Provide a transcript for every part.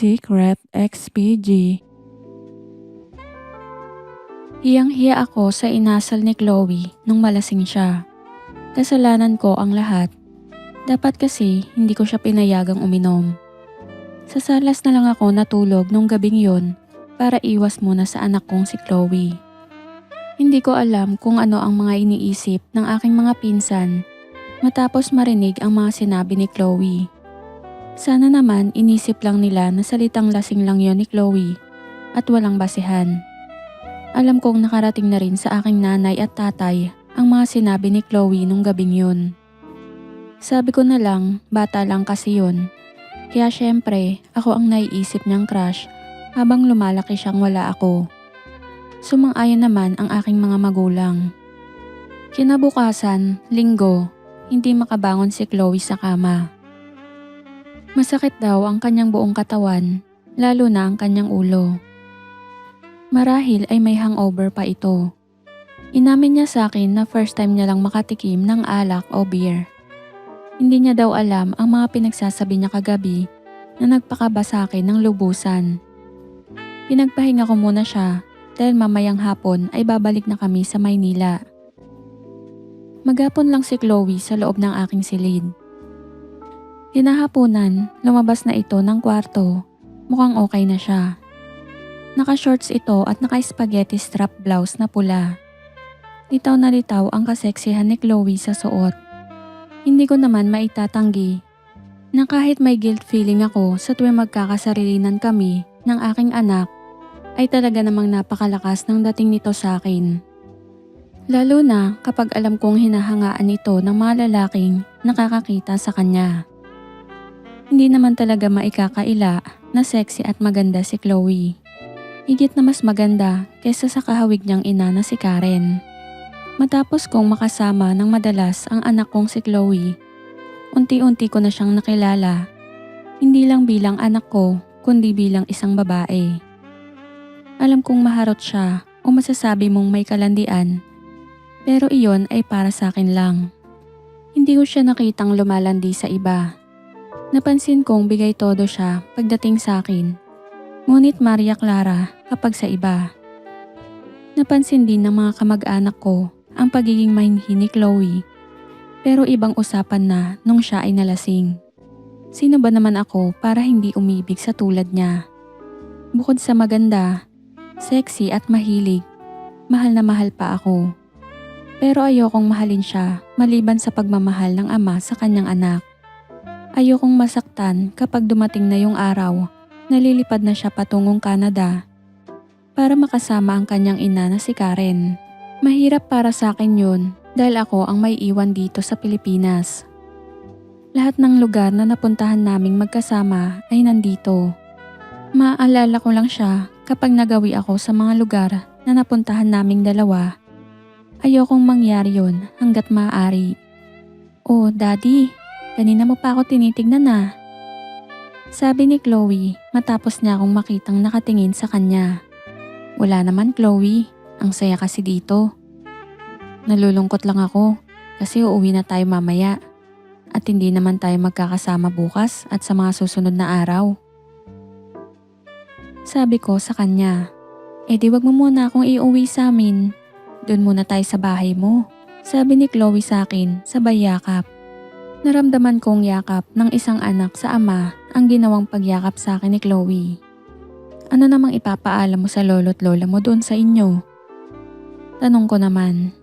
Secret XPG. Hiyang-hiya ako sa inasal ni Chloe nung malasing siya. Kasalanan ko ang lahat. Dapat kasi hindi ko siya pinayagang uminom. Sa salas na lang ako natulog nung gabing yun para iwas muna sa anak kong si Chloe. Hindi ko alam kung ano ang mga iniisip ng aking mga pinsan matapos marinig ang mga sinabi ni Chloe. Sana naman inisip lang nila na salitang lasing lang yon ni Chloe at walang basehan. Alam kong nakarating na rin sa aking nanay at tatay ang mga sinabi ni Chloe nung gabing yun. Sabi ko na lang, bata lang kasi yun. Kaya syempre, ako ang naiisip niyang crush habang lumalaki siyang wala ako. Sumang-ayon naman ang aking mga magulang. Kinabukasan, linggo, hindi makabangon si Chloe sa kama. Masakit daw ang kanyang buong katawan, lalo na ang kanyang ulo. Marahil ay may hangover pa ito. Inamin niya sa akin na first time niya lang makatikim ng alak o beer. Hindi niya daw alam ang mga pinagsasabi niya kagabi na nagpakaba sa akin ng lubusan. Pinagpahinga ko muna siya dahil mamayang hapon ay babalik na kami sa Maynila. Maghapon lang si Chloe sa loob ng aking silid. Kinahaponan, lumabas na ito ng kwarto. Mukhang okay na siya. Naka-shorts ito at naka-spaghetti strap blouse na pula. Litaw na litaw ang kaseksihan ni Chloe sa suot. Hindi ko naman maitatanggi na kahit may guilt feeling ako sa tuwing magkakasarilinan kami ng aking anak, ay talaga namang napakalakas ng dating nito sa akin. Lalo na kapag alam kong hinahangaan ito ng mga lalaking nakakakita sa kanya. Hindi naman talaga maikakaila na sexy at maganda si Chloe. Higit na mas maganda kaysa sa kahawig niyang ina na si Karen. Matapos kong makasama ng madalas ang anak kong si Chloe, unti-unti ko na siyang nakilala. Hindi lang bilang anak ko, kundi bilang isang babae. Alam kong maharot siya o masasabi mong may kalandian, pero iyon ay para sa akin lang. Hindi ko siya nakitang lumalandi sa iba. Napansin kong bigay todo siya pagdating sa akin, ngunit Maria Clara kapag sa iba. Napansin din ng mga kamag-anak ko ang pagiging mahinhi ni Chloe, pero ibang usapan na nung siya ay nalasing. Sino ba naman ako para hindi umibig sa tulad niya? Bukod sa maganda, sexy at mahilig, mahal na mahal pa ako. Pero ayokong mahalin siya maliban sa pagmamahal ng ama sa kanyang anak. Ayokong masaktan kapag dumating na yung araw na lilipad na siya patungong Canada para makasama ang kanyang ina na si Karen. Mahirap para sa akin yun dahil ako ang may iwan dito sa Pilipinas. Lahat ng lugar na napuntahan naming magkasama ay nandito. Maaalala ko lang siya kapag nagawi ako sa mga lugar na napuntahan naming dalawa. Ayokong mangyari yun hanggat maaari. Oh, Daddy, kanina mo pa ako tinitignan na. Sabi ni Chloe matapos niya akong makitang nakatingin sa kanya. Wala naman, Chloe, ang saya kasi dito. Nalulungkot lang ako kasi uuwi na tayo mamaya at hindi naman tayo magkakasama bukas at sa mga susunod na araw. Sabi ko sa kanya, di wag mo muna akong iuwi sa amin. Doon muna tayo sa bahay mo. Sabi ni Chloe sa akin sabay yakap. Naramdaman kong yakap ng isang anak sa ama ang ginawang pagyakap sa akin ni Chloe. Ano namang ipapaalam mo sa lolo't lola mo doon sa inyo? Tanong ko naman.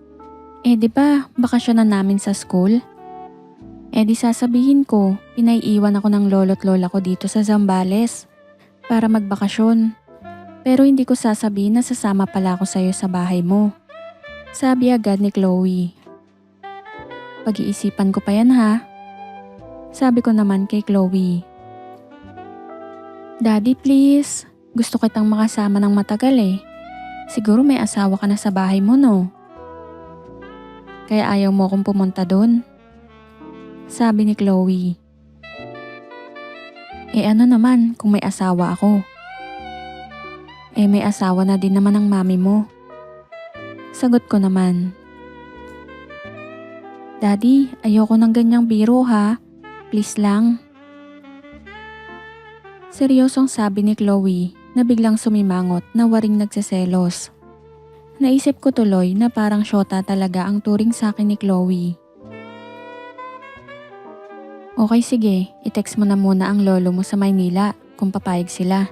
Di ba bakasyon na namin sa school? Di sasabihin ko, pinaiiwan ako ng lolo't lola ko dito sa Zambales para magbakasyon. Pero hindi ko sasabihin na sasama pala ako sa'yo sa bahay mo. Sabi agad ni Chloe. Pag-iisipan ko pa yan ha. Sabi ko naman kay Chloe. Daddy please, gusto kitang makasama ng matagal eh. Siguro may asawa ka na sa bahay mo no? Kaya ayaw mo akong pumunta doon? Sabi ni Chloe. Ano naman kung may asawa ako? May asawa na din naman ang mami mo. Sagot ko naman. Daddy, ayoko ng ganyang biro ha. Please lang. Seryosong sabi ni Chloe na biglang sumimangot na waring nagseselos. Naisip ko tuloy na parang syota talaga ang turing sa akin ni Chloe. Okay, sige, i-text mo na muna ang lolo mo sa Maynila kung papayag sila.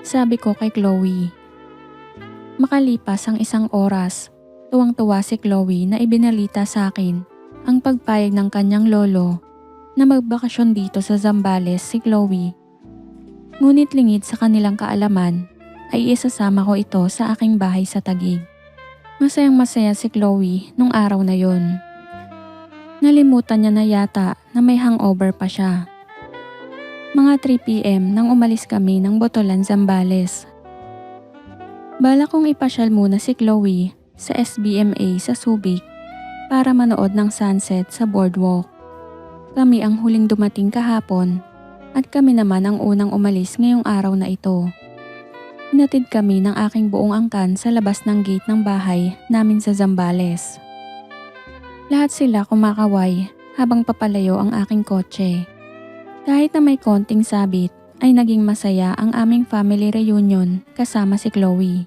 Sabi ko kay Chloe. Makalipas ang isang oras, tuwang-tuwa si Chloe na ibinalita sa akin ang pagpayag ng kanyang lolo na magbakasyon dito sa Zambales si Chloe. Ngunit lingid sa kanilang kaalaman ay isasama ko ito sa aking bahay sa Taguig. Masayang masaya si Chloe nung araw na yon. Nalimutan niya na yata na may hangover pa siya. Mga 3 PM nang umalis kami ng Botolan, Zambales. Bala kong ipasyal muna si Chloe sa SBMA sa Subic para manood ng sunset sa boardwalk. Kami ang huling dumating kahapon at kami naman ang unang umalis ngayong araw na ito. Hinatid kami ng aking buong angkan sa labas ng gate ng bahay namin sa Zambales. Lahat sila kumakaway habang papalayo ang aking kotse. Kahit na may konting sabit ay naging masaya ang aming family reunion kasama si Chloe.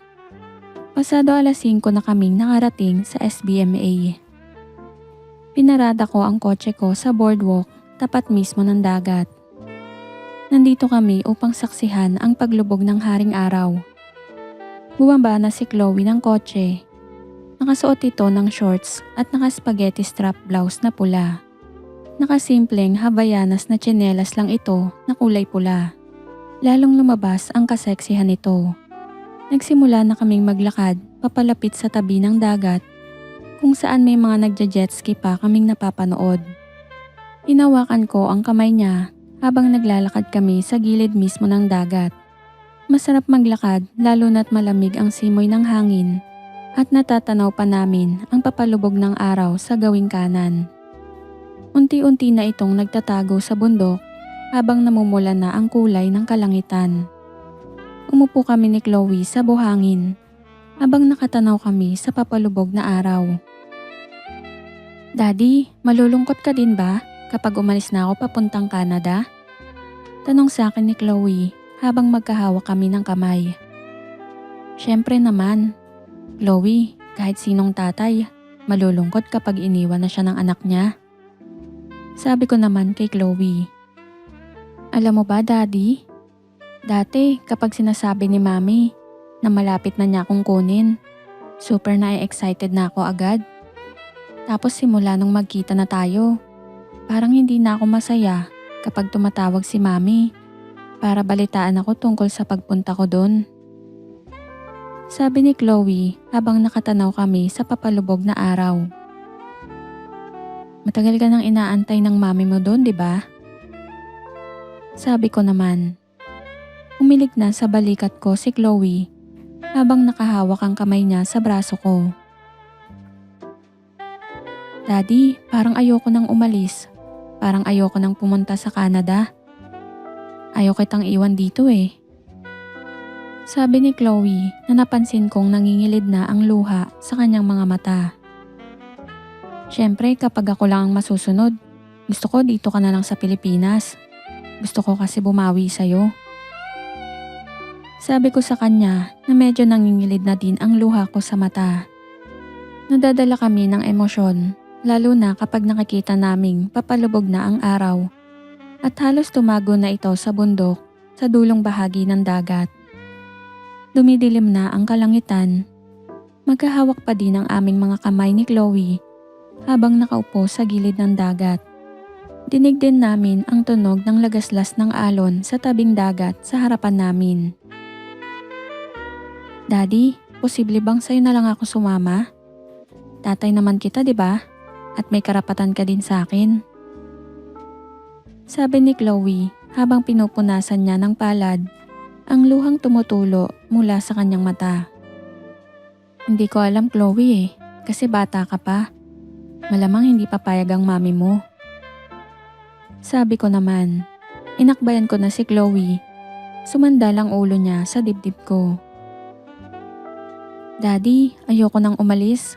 Pasado alas 5 na kaming nakarating sa SBMA. Pinarada ko ang kotse ko sa boardwalk tapat mismo ng dagat. Nandito kami upang saksihan ang paglubog ng haring araw. Bumaba na si Chloe ng kotse. Nakasuot ito ng shorts at naka-spaghetti strap blouse na pula. Nakasimpleng Havayanas na tsinelas lang ito na kulay pula. Lalong lumabas ang kaseksihan nito. Nagsimula na kaming maglakad papalapit sa tabi ng dagat kung saan may mga nagja-jetski pa kaming napapanood. Hinawakan ko ang kamay niya habang naglalakad kami sa gilid mismo ng dagat. Masarap maglakad lalo na't malamig ang simoy ng hangin at natatanaw pa namin ang papalubog ng araw sa gawing kanan. Unti-unti na itong nagtatago sa bundok habang namumula na ang kulay ng kalangitan. Umupo kami ni Chloe sa buhangin habang nakatanaw kami sa papalubog na araw. Daddy, malulungkot ka din ba kapag umalis na ako papuntang Canada? Tanong sa akin ni Chloe habang magkahawak kami ng kamay. Siyempre naman. Chloe, kahit sinong tatay, malulungkot kapag iniwan na siya ng anak niya. Sabi ko naman kay Chloe. Alam mo ba, Daddy? Dati kapag sinasabi ni Mami na malapit na niya akong kunin, super na-excited na ako agad. Tapos simula nung magkita na tayo, parang hindi na ako masaya kapag tumatawag si Mami para balitaan ako tungkol sa pagpunta ko doon. Sabi ni Chloe habang nakatanaw kami sa papalubog na araw. Matagal ka nang inaantay ng mami mo doon, di ba? Sabi ko naman. Umilig na sa balikat ko si Chloe habang nakahawak ang kamay niya sa braso ko. Daddy, parang ayoko nang umalis. Parang ayoko nang pumunta sa Canada. Ayoko kitang iwan dito eh. Sabi ni Chloe na napansin kong nangingilid na ang luha sa kanyang mga mata. Siyempre kapag ako lang ang masusunod, gusto ko dito ka na lang sa Pilipinas. Gusto ko kasi bumawi sa'yo. Sabi ko sa kanya na medyo nangingilid na din ang luha ko sa mata. Nadadala kami ng emosyon, lalo na kapag nakikita naming papalubog na ang araw at halos tumago na ito sa bundok sa dulong bahagi ng dagat. Dumidilim na ang kalangitan. Magkahawak pa din ang aming mga kamay ni Chloe habang nakaupo sa gilid ng dagat. Dinig din namin ang tunog ng lagaslas ng alon sa tabing dagat sa harapan namin. Daddy, posible bang sa'yo na lang ako sumama? Tatay naman kita, di ba? At may karapatan ka din sa akin. Sabi ni Chloe habang pinupunasan niya ng palad ang luhang tumutulo mula sa kanyang mata. Hindi ko alam, Chloe kasi bata ka pa. Malamang hindi papayag ang mami mo. Sabi ko naman. Inakbayan ko na si Chloe. Sumandal ang ulo niya sa dibdib ko. Daddy, ayoko nang umalis.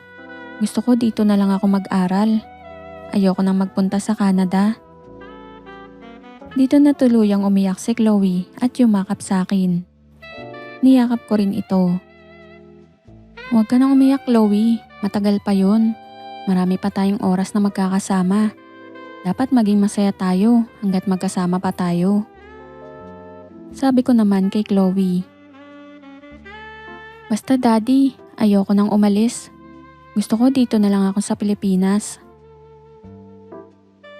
Gusto ko dito na lang ako mag-aral. Ayoko nang magpunta sa Canada. Dito na tuluyang umiyak si Chloe at yumakap sa akin. Niyakap ko rin ito. Huwag ka nang umiyak, Chloe. Matagal pa yun. Marami pa tayong oras na magkakasama. Dapat maging masaya tayo hanggat magkasama pa tayo. Sabi ko naman kay Chloe. Basta daddy, ayoko nang umalis. Gusto ko dito na lang ako sa Pilipinas.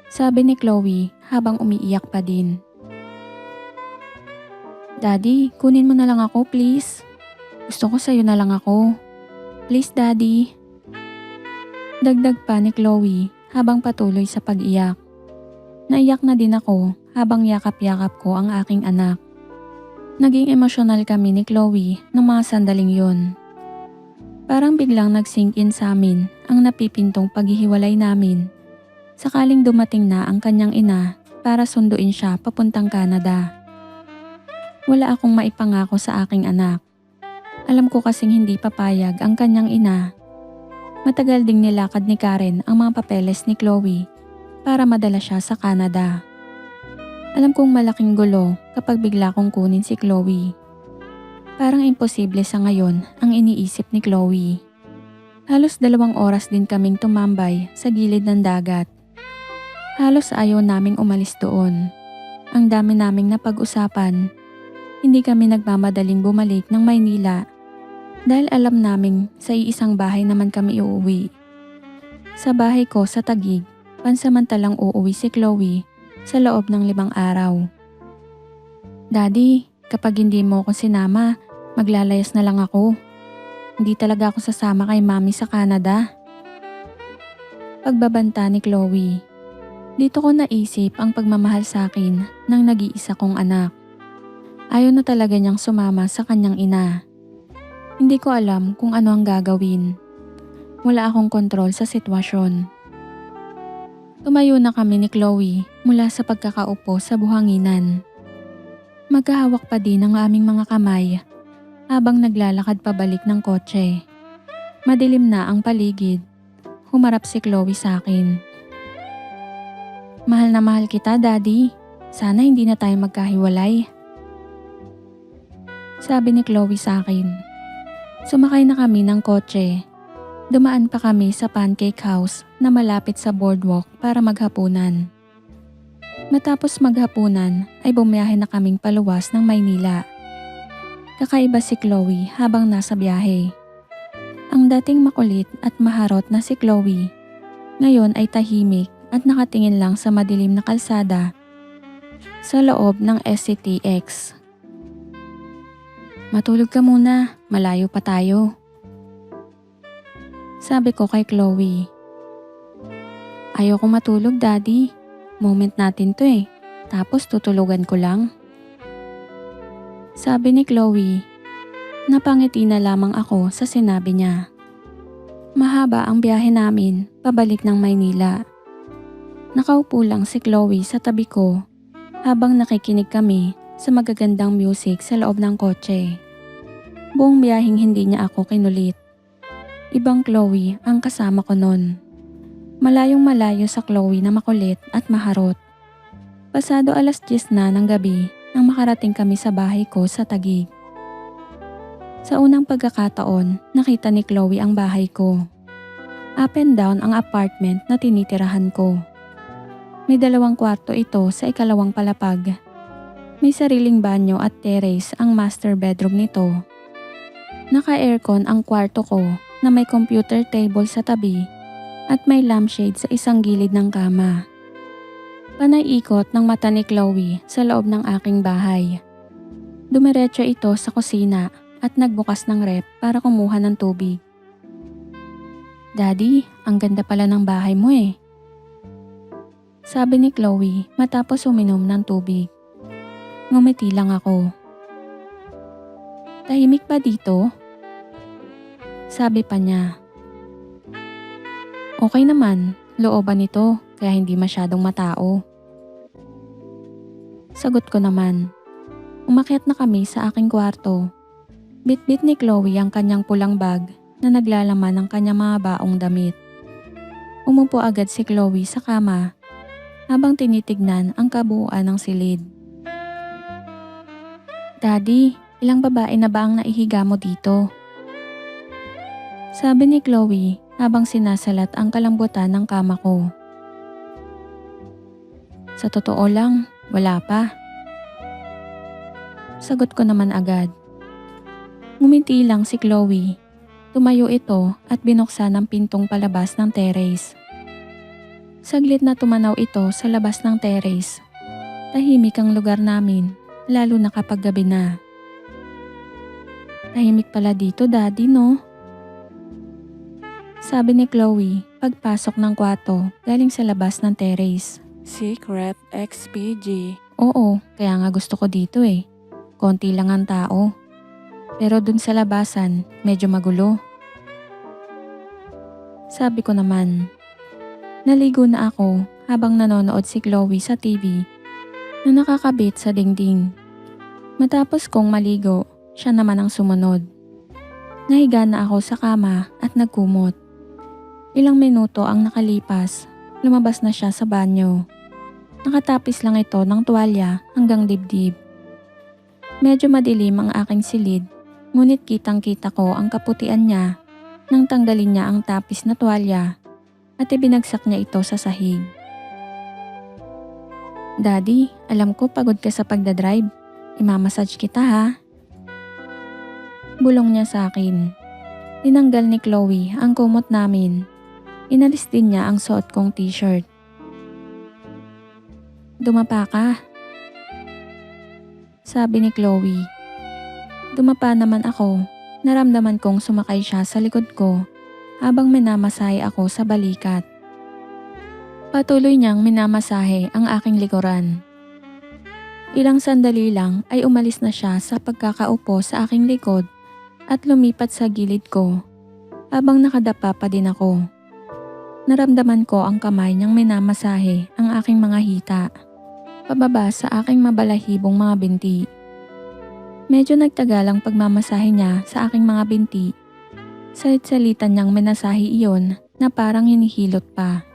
Sabi ni Chloe habang umiiyak pa din. Daddy, kunin mo na lang ako please. Gusto ko sa'yo na lang ako. Please daddy. Dagdag pa ni Chloe habang patuloy sa pag-iyak. Naiyak na din ako habang yakap-yakap ko ang aking anak. Naging emosyonal kami ni Chloe ng mga sandaling yun. Parang biglang nag-sink in sa amin ang napipintong paghihiwalay namin. Sakaling dumating na ang kanyang ina para sunduin siya papuntang Canada. Wala akong maipangako sa aking anak. Alam ko kasing hindi papayag ang kanyang ina. Matagal ding nilakad ni Karen ang mga papeles ni Chloe para madala siya sa Canada. Alam kong malaking gulo kapag bigla kong kunin si Chloe. Parang imposible sa ngayon ang iniisip ni Chloe. Halos 2 oras din kaming tumambay sa gilid ng dagat. Halos ayaw naming umalis doon. Ang dami naming napag-usapan. Hindi kami nagmamadaling bumalik ng Maynila dahil alam naming sa iisang bahay naman kami uuwi. Sa bahay ko sa Taguig, pansamantalang uuwi si Chloe sa loob ng 5 araw. Daddy, kapag hindi mo ako sinama, maglalayas na lang ako. Hindi talaga ako sasama kay Mami sa Canada. Pagbabanta ni Chloe. Dito ko naisip ang pagmamahal sa akin ng nag-iisa kong anak. Ayaw na talaga niyang sumama sa kanyang ina. Hindi ko alam kung ano ang gagawin. Wala akong kontrol sa sitwasyon. Tumayo na kami ni Chloe mula sa pagkakaupo sa buhanginan. Magkahawak pa din ang aming mga kamay habang naglalakad pabalik ng kotse. Madilim na ang paligid. Humarap si Chloe sa akin. Mahal na mahal kita, Daddy. Sana hindi na tayo magkahiwalay. Sabi ni Chloe sa akin. Sumakay na kami ng kotse. Dumaan pa kami sa pancake house na malapit sa boardwalk para maghapunan. Matapos maghapunan ay bumiyahe na kaming paluwas ng Maynila. Kakaiba si Chloe habang nasa biyahe. Ang dating makulit at maharot na si Chloe, ngayon ay tahimik at nakatingin lang sa madilim na kalsada sa loob ng SCTX. Matulog ka muna, malayo pa tayo. Sabi ko kay Chloe. Ayoko matulog, Daddy. Moment natin to eh. Tapos tutulugan ko lang. Sabi ni Chloe. Napangiti na lamang ako sa sinabi niya. Mahaba ang biyahe namin pabalik ng Maynila. Nakaupo lang si Chloe sa tabi ko habang nakikinig kami sa magagandang music sa loob ng kotse. Buong biyaheng hindi niya ako kinulit. Ibang Chloe ang kasama ko nun. Malayong malayo sa Chloe na makulit at maharot. Pasado 10:00 na ng gabi nang makarating kami sa bahay ko sa Taguig. Sa unang pagkakataon, nakita ni Chloe ang bahay ko. Up and down ang apartment na tinitirahan ko. May 2 kwarto ito sa ikalawang palapag. May sariling banyo at terrace ang master bedroom nito. Naka-aircon ang kwarto ko na may computer table sa tabi at may lampshade sa isang gilid ng kama. Panay ikot ng mata ni Chloe sa loob ng aking bahay. Dumiretso ito sa kusina at nagbukas ng ref para kumuha ng tubig. Daddy, ang ganda pala ng bahay mo eh. Sabi ni Chloe matapos uminom ng tubig. Ngumiti lang ako. Tahimik ba dito? Sabi pa niya. Okay naman, looban ito kaya hindi masyadong matao. Sagot ko naman. Umakyat na kami sa aking kwarto. Bitbit ni Chloe ang kanyang pulang bag na naglalaman ng kanyang mga baong damit. Umupo agad si Chloe sa kama habang tinitignan ang kabuuan ng silid. Daddy, ilang babae na ba ang naihiga mo dito? Sabi ni Chloe habang sinasalat ang kalambutan ng kama ko. Sa totoo lang, wala pa. Sagot ko naman agad. Ngumiti lang si Chloe. Tumayo ito at binuksan ang pintong palabas ng terrace. Saglit na tumanaw ito sa labas ng terrace. Tahimik ang lugar namin, lalo na kapag gabi na. Tahimik pala dito, Daddy, no? Sabi ni Chloe pagpasok ng kwarto galing sa labas ng terrace. Secret XPG. Oo, kaya nga gusto ko dito eh. Konti lang ang tao. Pero dun sa labasan, medyo magulo. Sabi ko naman. Naligo na ako habang nanonood si Chloe sa TV na nakakabit sa dingding. Matapos kong maligo, siya naman ang sumunod. Nahiga na ako sa kama at nagkumot. Ilang minuto ang nakalipas, lumabas na siya sa banyo. Nakatapis lang ito ng tuwalya hanggang dibdib. Medyo madilim ang aking silid, ngunit kitang-kita ko ang kaputian niya nang tanggalin niya ang tapis na tuwalya at ibinagsak niya ito sa sahig. Daddy, alam ko pagod ka sa pagdadrive. Imamassage kita ha. Bulong niya sa akin. Tinanggal ni Chloe ang kumot namin. Inalis din niya ang suot kong t-shirt. Dumapa ka. Sabi ni Chloe. Dumapa naman ako. Naramdaman kong sumakay siya sa likod ko habang minamasahe ako sa balikat. Patuloy niyang minamasahe ang aking likuran. Ilang sandali lang ay umalis na siya sa pagkakaupo sa aking likod at lumipat sa gilid ko habang nakadapa pa din ako. Naramdaman ko ang kamay niyang minamasahe ang aking mga hita, pababa sa aking mabalahibong mga binti. Medyo nagtagal ang pagmamasahe niya sa aking mga binti. Salit-salitan niyang minasahe iyon na parang hinihilot pa.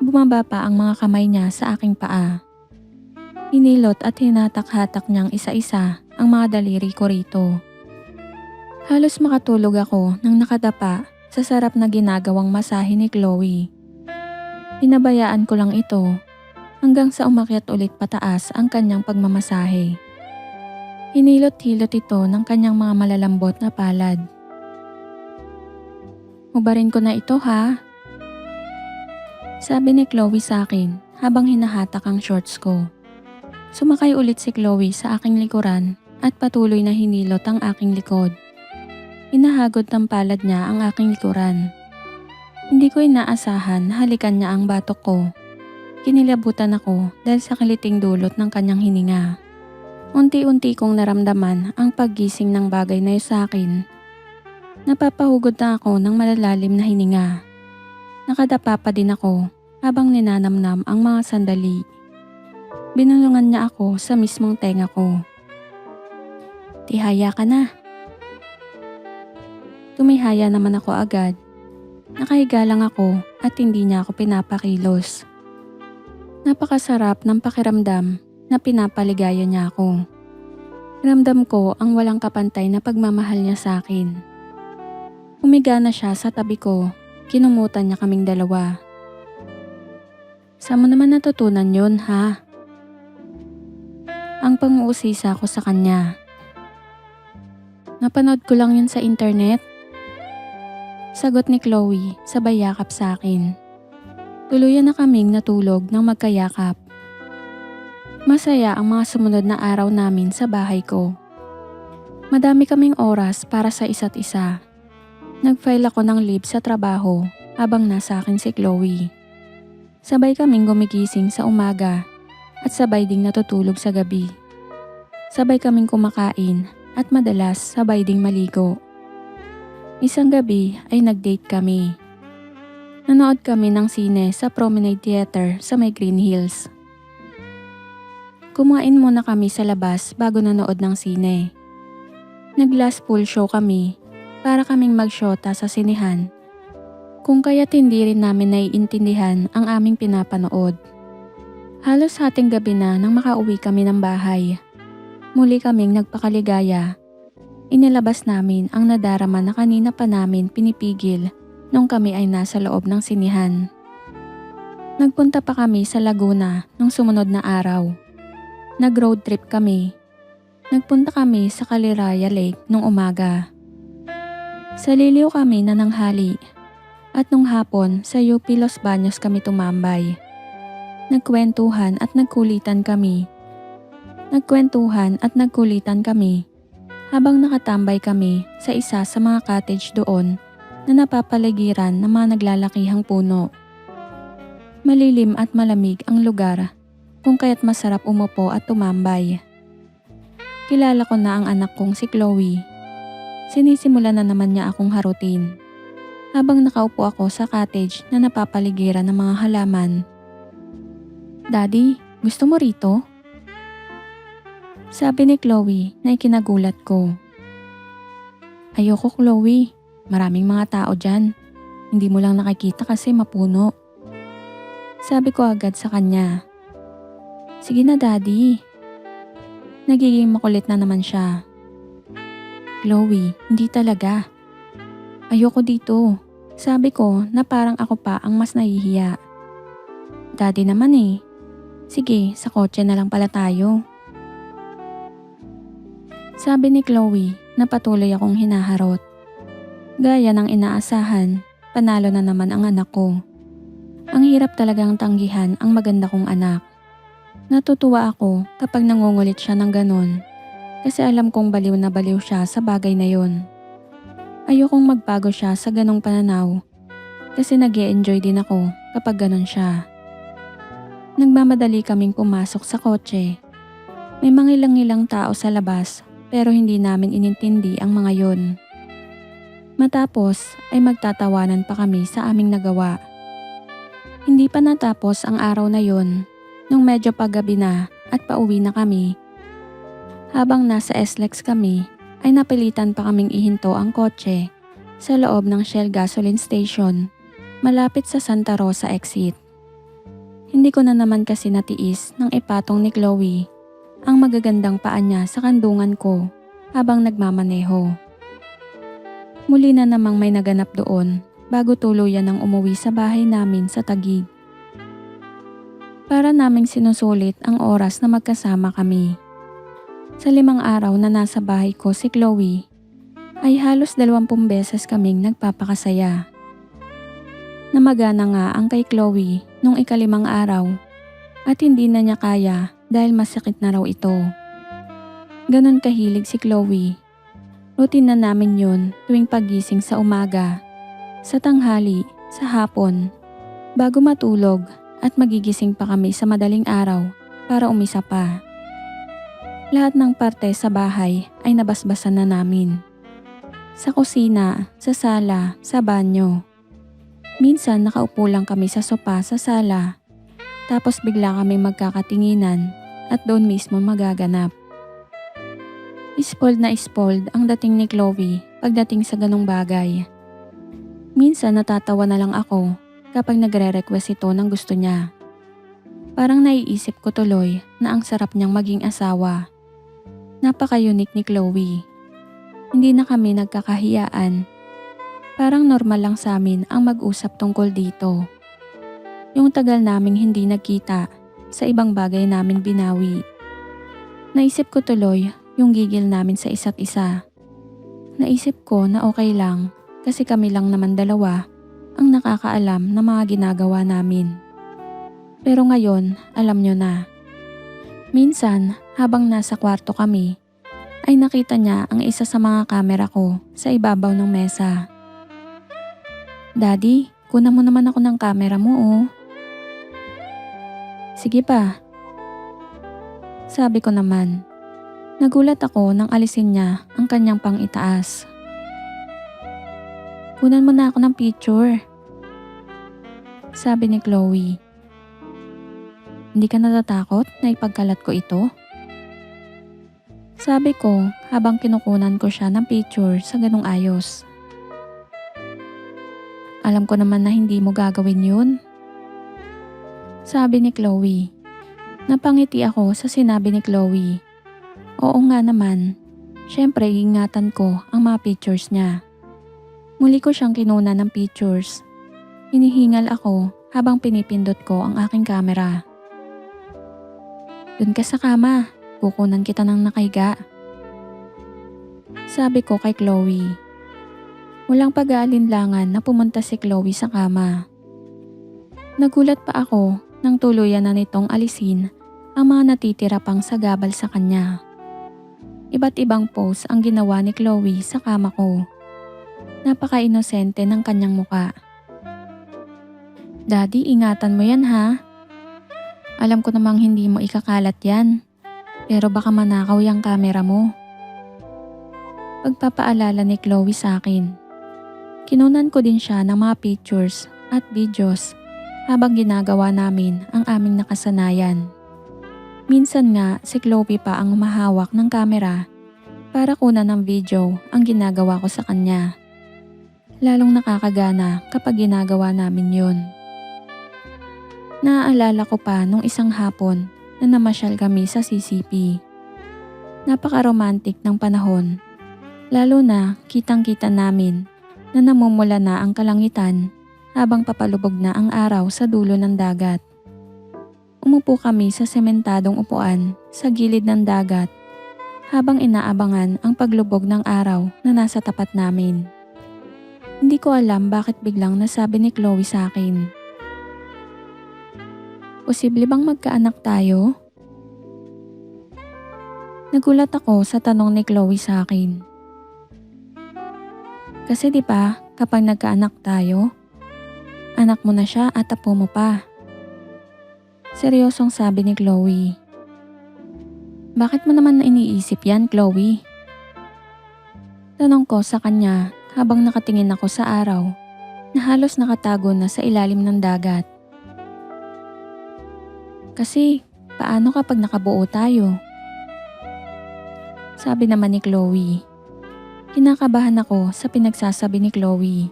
Bumaba pa ang mga kamay niya sa aking paa. Hinilot at hinatak-hatak niyang isa-isa ang mga daliri ko rito. Halos makatulog ako nang nakadapa sa sarap na ginagawang masahe ni Chloe. Pinabayaan ko lang ito hanggang sa umakyat ulit pataas ang kanyang pagmamasahe. Hinilot-hilot ito ng kanyang mga malalambot na palad. Hubarin ko na ito ha. Sabi ni Chloe sa akin habang hinahatak ang shorts ko. Sumakay ulit si Chloe sa aking likuran at patuloy na hinilot ang aking likod. Hinahagod ng palad niya ang aking likuran. Hindi ko inaasahan na halikan niya ang batok ko. Kinilabutan ako dahil sa kiliting dulot ng kanyang hininga. Unti-unti kong naramdaman ang paggising ng bagay na yun sa akin. Napapahugod na ako ng malalalim na hininga. Nakadapa pa din ako habang ninanamnam ang mga sandali. Binulungan niya ako sa mismong tenga ko. Tihaya ka na. Tumihaya naman ako agad. Nakahiga lang ako at hindi niya ako pinapakilos. Napakasarap ng pakiramdam na pinapaligaya niya ako. Ramdam ko ang walang kapantay na pagmamahal niya sa akin. Humiga na siya sa tabi ko, kinumutan niya kaming dalawa. Saan mo naman natutunan yun ha? Ang pang-uusisa ko sa kanya. Napanood ko lang yun sa internet. Sagot ni Chloe sabay yakap sa akin. Tuluyan na kaming natulog ng magkayakap. Masaya ang mga sumunod na araw namin sa bahay ko. Madami kaming oras para sa isa't isa. Nag-file ako ng leave sa trabaho habang nasa akin si Chloe. Sabay kaming gumigising sa umaga at sabay ding natutulog sa gabi. Sabay kaming kumakain at madalas sabay ding maligo. Isang gabi ay nag-date kami. Nanood kami ng sine sa Promenade Theater sa may Green Hills. Kumain muna kami sa labas bago nanood ng sine. Nag-last full show kami para kaming magsyota sa sinehan. Kung kaya't hindi rin namin naiintindihan ang aming pinapanood. Halos hating gabi na nang makauwi kami ng bahay. Muli kaming nagpakaligaya. Inilabas namin ang nadarama na kanina pa namin pinipigil nung kami ay nasa loob ng sinihan. Nagpunta pa kami sa Laguna nung sumunod na araw. Nag-road trip kami. Nagpunta kami sa Caliraya Lake nung umaga. Sa Liliw kami nananghali at nung hapon sa UP Los Baños kami tumambay. Nagkwentuhan at nagkulitan kami. Habang nakatambay kami sa isa sa mga cottage doon na napapaligiran ng mga naglalakihang puno. Malilim at malamig ang lugar kung kaya't masarap umupo at tumambay. Kilala ko na ang anak kong si Chloe. Sinisimulan na naman niya akong harutin. Habang nakaupo ako sa cottage na napapaligiran ng mga halaman. "Daddy, gusto mo rito?" Sabi ni Chloe na ikinagulat ko. "Ayoko, Chloe. Maraming mga tao dyan. Hindi mo lang nakikita kasi mapuno." Sabi ko agad sa kanya. "Sige na, Daddy." Nagiging makulit na naman siya. "Chloe, hindi talaga. Ayoko dito." Sabi ko na parang ako pa ang mas nahihiya. "Daddy naman eh. Sige, sa kotse na lang pala tayo." Sabi ni Chloe na patuloy akong hinaharot. Gaya ng inaasahan, panalo na naman ang anak ko. Ang hirap talagang tanggihan ang maganda kong anak. Natutuwa ako kapag nangungulit siya ng ganon kasi alam kong baliw na baliw siya sa bagay na yon. Ayokong magbago siya sa ganong pananaw kasi nag-e-enjoy din ako kapag ganon siya. Nagmamadali kaming pumasok sa kotse. May mangilang-ilang tao sa labas pero hindi namin inintindi ang mga yon. Matapos ay magtatawanan pa kami sa aming nagawa. Hindi pa natapos ang araw na yon nung medyo paggabi na at pauwi na kami. Habang nasa SLEX kami ay napilitan pa kaming ihinto ang kotse sa loob ng Shell gasoline station malapit sa Santa Rosa exit. Hindi ko na naman kasi natiis nang ipatong ni Chloe ang magagandang paa niya sa kandungan ko habang nagmamaneho. Muli na namang may naganap doon bago tuluyan ng umuwi sa bahay namin sa Taguig. Para naming sinusulit ang oras na magkasama kami. Sa 5 araw na nasa bahay ko si Chloe, ay halos 20 beses kaming nagpapakasaya. Namagana nga ang kay Chloe nung 5 araw at hindi na niya kaya dahil masakit na raw ito. Ganon kahilig si Chloe. Routine na namin yun tuwing pagising sa umaga, sa tanghali, sa hapon, bago matulog at magigising pa kami sa madaling araw para umisa pa. Lahat ng parte sa bahay ay nabasbasan na namin. Sa kusina, sa sala, sa banyo. Minsan nakaupo lang kami sa sopa sa sala, tapos bigla kami magkakatinginan at doon mismo magaganap. Spoiled na spoiled ang dating ni Chloe pagdating sa ganong bagay. Minsan natatawa na lang ako kapag nagre-request ito ng gusto niya. Parang naiisip ko tuloy na ang sarap niyang maging asawa. Napaka-unique ni Chloe. Hindi na kami nagkakahiyaan. Parang normal lang sa amin ang mag-usap tungkol dito. Yung tagal naming hindi nagkita, sa ibang bagay namin binawi. Naisip ko tuloy yung gigil namin sa isa't isa. Naisip ko na okay lang kasi kami lang naman dalawa ang nakakaalam ng mga ginagawa namin. Pero ngayon, alam nyo na. Minsan, habang nasa kwarto kami, ay nakita niya ang isa sa mga kamera ko sa ibabaw ng mesa. "Daddy, kunan mo naman ako ng kamera mo oh." "Sige pa." Sabi ko naman. Nagulat ako nang alisin niya ang kanyang pang-itaas. "Kunan mo na ako ng picture." Sabi ni Chloe. "Hindi ka natatakot na ipagkalat ko ito?" Sabi ko habang kinukunan ko siya ng picture sa ganung ayos. "Alam ko naman na hindi mo gagawin yun." Sabi ni Chloe. Napangiti ako sa sinabi ni Chloe. Oo nga naman. Siyempre, iingatan ko ang mga pictures niya. Muli ko siyang kinuna ng pictures. Hinihingal ako habang pinipindot ko ang aking camera. Dun ka sa kama, kukunan kita ng nakahiga. Sabi ko kay Chloe. Walang pag-aalinlangan na pumunta si Chloe sa kama. Nagulat pa ako nang tuluyan na nitong alisin ang mga natitira pang sagabal sa kanya. Iba't ibang pose ang ginawa ni Chloe sa kama ko. Napaka-inosente ng kanyang muka. Daddy, ingatan mo yan ha. Alam ko namang hindi mo ikakalat yan. Pero baka manakaw yung camera mo. Pagpapaalala ni Chloe sa akin. Kinunan ko din siya ng mga pictures at videos habang ginagawa namin ang aming nakasanayan. Minsan nga si Chloe pa ang humahawak ng camera para kunan ng video ang ginagawa ko sa kanya. Lalong nakakagana kapag ginagawa namin yun. Naaalala ko pa nung isang hapon na namasyal kami sa CCP. Napaka-romantic ng panahon. Lalo na kitang-kita namin na namumula na ang kalangitan habang papalubog na ang araw sa dulo ng dagat. Umupo kami sa sementadong upuan sa gilid ng dagat habang inaabangan ang paglubog ng araw na nasa tapat namin. Hindi ko alam bakit biglang nasabi ni Chloe sa akin. Posible bang magkaanak tayo? Nagulat ako sa tanong ni Chloe sa akin. Kasi di ba kapag nagkaanak tayo, anak mo na siya at apo mo pa. Seryosong sabi ni Chloe. Bakit mo naman iniisip yan, Chloe? Tanong ko sa kanya habang nakatingin ako sa araw na halos nakatago na sa ilalim ng dagat. Kasi paano kapag nakabuo tayo? Sabi naman ni Chloe. Kinakabahan ako sa pinagsasabi ni Chloe.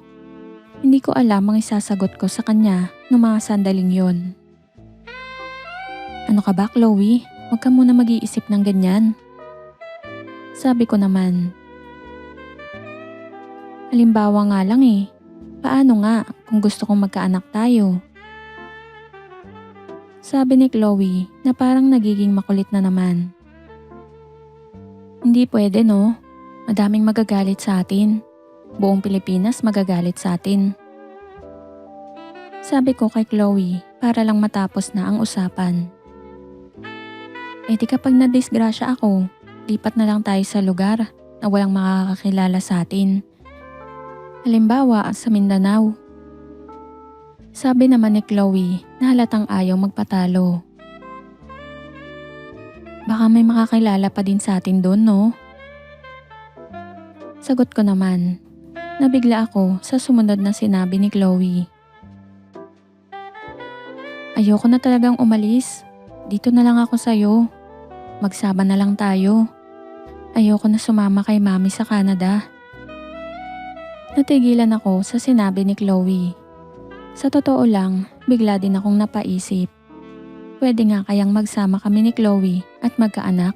Hindi ko alam ang isasagot ko sa kanya noong mga sandaling yon. Ano ka ba, Chloe? Huwag ka muna mag-iisip ng ganyan. Sabi ko naman. Halimbawa nga lang eh. Paano nga kung gusto kong magkaanak tayo? Sabi ni Chloe na parang nagiging makulit na naman. Hindi pwede no. Madaming magagalit sa atin. Buong Pilipinas magagalit sa atin. Sabi ko kay Chloe para lang matapos na ang usapan. Eh di kapag nadisgrasya ako, lipat na lang tayo sa lugar na walang makakakilala sa atin. Halimbawa sa Mindanao. Sabi naman ni Chloe na halatang ayaw magpatalo. Baka may makakilala pa din sa atin doon, no? Sagot ko naman. Nabigla ako sa sumunod na sinabi ni Chloe. Ayoko na talagang umalis. Dito na lang ako sa'yo. Magsama na lang tayo. Ayoko na sumama kay Mami sa Canada. Natigilan ako sa sinabi ni Chloe. Sa totoo lang, bigla din akong napaisip. Pwede nga kayang magsama kami ni Chloe at magkaanak?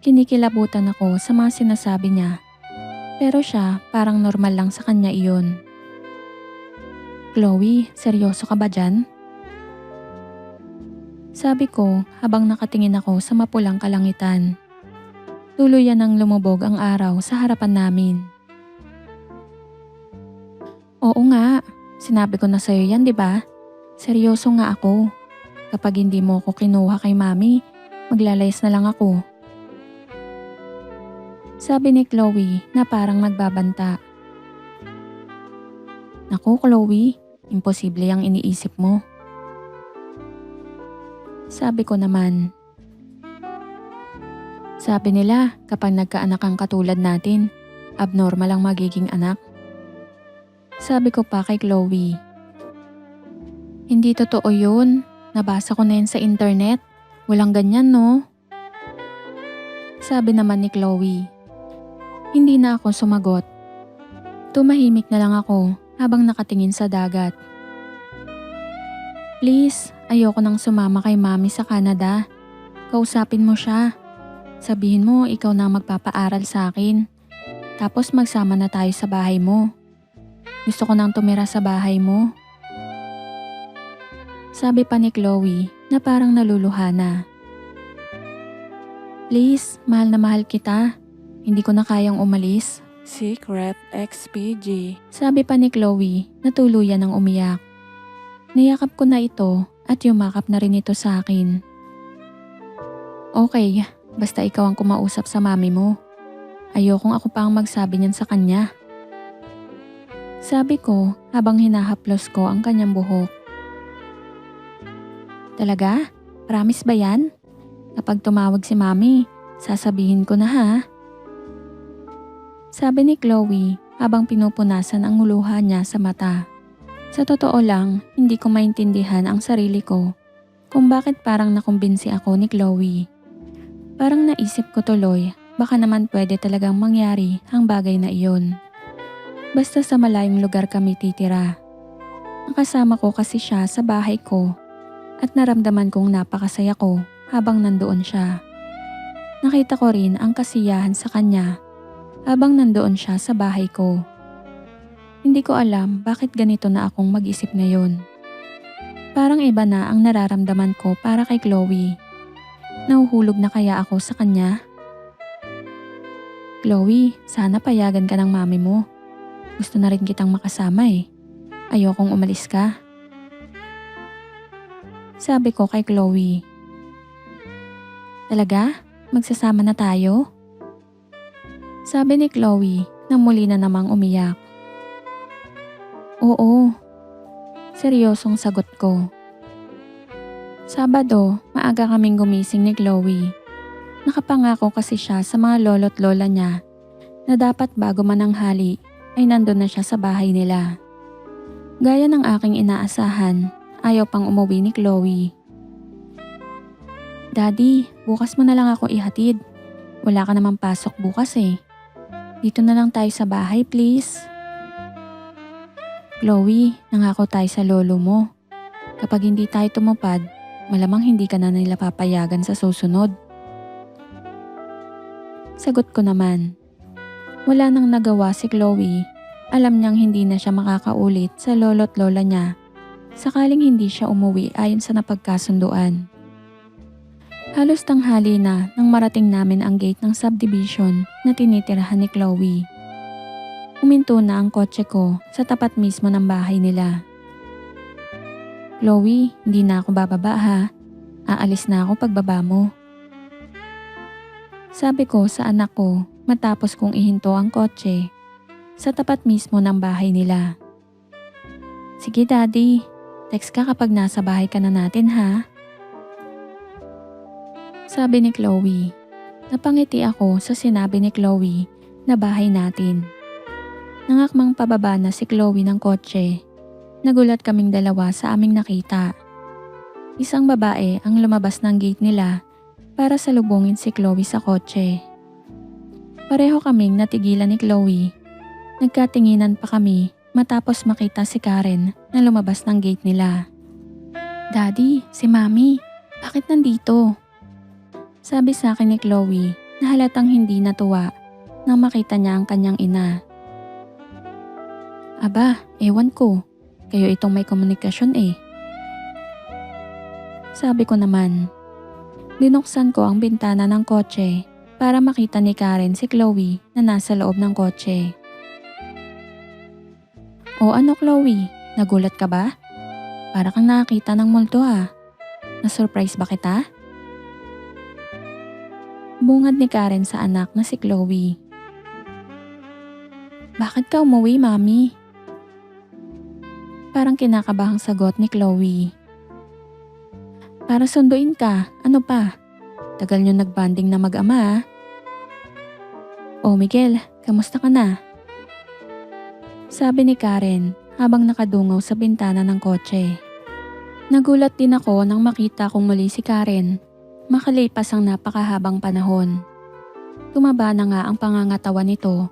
Kinikilabutan ako sa mga sinasabi niya. Pero siya parang normal lang sa kanya iyon. Chloe, seryoso ka ba dyan? Sabi ko habang nakatingin ako sa mapulang kalangitan. Tuluyan nang lumubog ang araw sa harapan namin. Oo nga, sinabi ko na sa'yo yan, di ba? Seryoso nga ako. Kapag hindi mo ako kinuha kay Mami, maglalayas na lang ako. Sabi ni Chloe na parang nagbabanta. Naku Chloe, imposible ang iniisip mo. Sabi ko naman. Sabi nila kapag nagkaanak ang katulad natin, abnormal ang magiging anak. Sabi ko pa kay Chloe. Hindi totoo yun. Nabasa ko na yan sa internet. Walang ganyan no? Sabi naman ni Chloe. Hindi na ako sumagot. Tumahimik na lang ako habang nakatingin sa dagat. Please, ayoko nang sumama kay mami sa Canada. Kausapin mo siya. Sabihin mo ikaw na ang magpapaaral sa akin. Tapos magsama na tayo sa bahay mo. Gusto ko nang tumira sa bahay mo. Sabi pa ni Chloe na parang naluluha na. Please, mahal na mahal kita. Hindi ko na kayang umalis. Secret XPG. Sabi pa ni Chloe na tuluyan ng umiyak. Niyakap ko na ito at yumakap na rin ito sa akin. Okay, basta ikaw ang kumausap sa mami mo. Ayokong ako pa ang magsabi niyan sa kanya. Sabi ko habang hinahaplos ko ang kanyang buhok. Talaga? Promise ba yan? Kapag tumawag si mami, sasabihin ko na ha? Sabi ni Chloe habang pinupunasan ang luha niya sa mata. Sa totoo lang, hindi ko maintindihan ang sarili ko kung bakit parang nakumbinsi ako ni Chloe. Parang naisip ko tuloy, baka naman pwede talagang mangyari ang bagay na iyon. Basta sa malayong lugar kami titira. Nakasama ko kasi siya sa bahay ko at naramdaman kong napakasaya ko habang nandoon siya. Nakita ko rin ang kasiyahan sa kanya habang nandoon siya sa bahay ko. Hindi ko alam bakit ganito na akong mag-isip ngayon. Parang iba na ang nararamdaman ko para kay Chloe. Nahuhulog na kaya ako sa kanya? Chloe, sana payagan ka ng mami mo. Gusto na rin kitang makasama eh. Ayokong umalis ka. Sabi ko kay Chloe. Talaga? Magsasama na tayo? Sabi ni Chloe na muli na namang umiyak. Oo. Seryosong sagot ko. Sabado, maaga kaming gumising ni Chloe. Nakapangako kasi siya sa mga lolo't lola niya na dapat bago mananghali ay nandun na siya sa bahay nila. Gaya ng aking inaasahan, ayaw pang umuwi ni Chloe. Daddy, bukas mo na lang ako ihatid. Wala ka namang pasok bukas eh. Dito na lang tayo sa bahay please. Chloe, nangako tayo sa lolo mo. Kapag hindi tayo tumupad, malamang hindi ka na nila papayagan sa susunod. Sagot ko naman. Wala nang nagawa si Chloe. Alam niyang hindi na siya makakaulit sa lolo't lola niya sakaling hindi siya umuwi ayon sa napagkasunduan. Halos tanghali na nang marating namin ang gate ng subdivision na tinitirahan ni Chloe. Huminto na ang kotse ko sa tapat mismo ng bahay nila. Chloe, hindi na ako bababa ha. Aalis na ako pagbaba mo. Sabi ko sa anak ko matapos kong ihinto ang kotse sa tapat mismo ng bahay nila. Sige daddy, text ka kapag nasa bahay ka na natin ha. Sabi ni Chloe. Napangiti ako sa sinabi ni Chloe na bahay natin. Nangakmang pababa na si Chloe ng kotse. Nagulat kaming dalawa sa aming nakita. Isang babae ang lumabas ng gate nila para salubungin si Chloe sa kotse. Pareho kaming natigilan ni Chloe. Nagkatinginan pa kami matapos makita si Karen na lumabas ng gate nila. Daddy, si Mami, bakit nandito? Sabi sa akin ni Chloe na halatang hindi natuwa nang makita niya ang kanyang ina. Aba, ewan ko. Kayo itong may komunikasyon eh. Sabi ko naman. Binuksan ko ang bintana ng kotse para makita ni Karen si Chloe na nasa loob ng kotse. O ano Chloe, nagulat ka ba? Para kang nakakita ng multo ah. Na-surprise ba kita? Bungad ni Karen sa anak na si Chloe. Bakit ka umuwi, Mami? Parang kinakabahang sagot ni Chloe. Para sunduin ka, ano pa? Tagal nyo nagbanding na mag-ama ah. Oh Miguel, kamusta ka na? Sabi ni Karen habang nakadungaw sa bintana ng kotse. Nagulat din ako nang makita kong muli si Karen. Makalipas ang napakahabang panahon. Tumaba na nga ang pangangatawan nito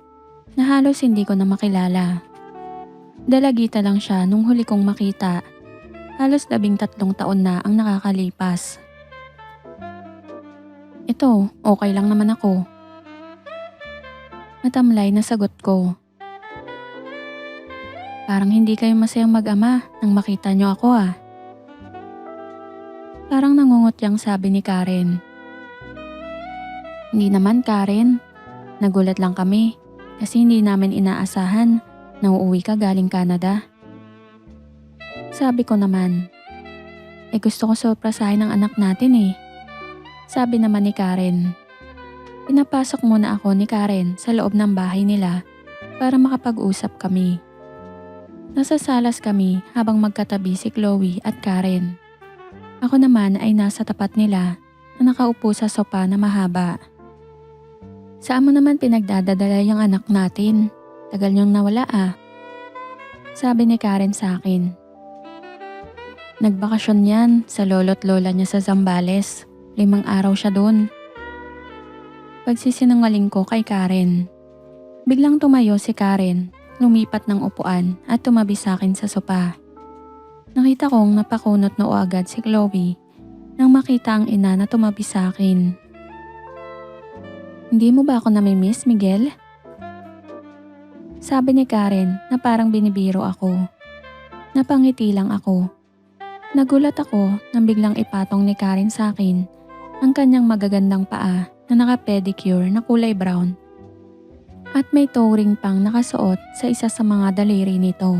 na halos hindi ko na makilala. Dalagita lang siya nung huli kong makita Halos 13 taon na ang nakakalipas. Ito, okay lang naman ako. Matamlay na sagot ko. Parang hindi kayo masayang mag-ama nang makita niyo ako ah. Parang nangungutyang sabi ni Karen. Hindi naman Karen, nagulat lang kami kasi hindi namin inaasahan na uuwi ka galing Canada. Sabi ko naman, gusto ko surpresahin ng anak natin eh. Sabi naman ni Karen. Pinapasok muna ako ni Karen sa loob ng bahay nila para makapag-usap kami. Nasa salas kami habang magkatabi si Chloe at Karen. Ako naman ay nasa tapat nila na nakaupo sa sopa na mahaba. Saan mo naman pinagdadadala yung anak natin? Tagal niyong nawala ah. Sabi ni Karen sa akin. Nagbakasyon yan sa lolo't lola niya sa Zambales. 5 araw siya doon. Pagsisinungaling ko kay Karen. Biglang tumayo si Karen, lumipat ng upuan at tumabi sa akin sa sopa. Nakita kong napakunot noo agad si Chloe nang makita ang ina na tumabi sa akin. Hindi mo ba ako namimiss, Miguel? Sabi ni Karen na parang binibiro ako. Napangiti lang ako. Nagulat ako nang biglang ipatong ni Karen sa akin ang kanyang magagandang paa na naka-pedicure na kulay brown. At may toe ring pang nakasuot sa isa sa mga daliri nito.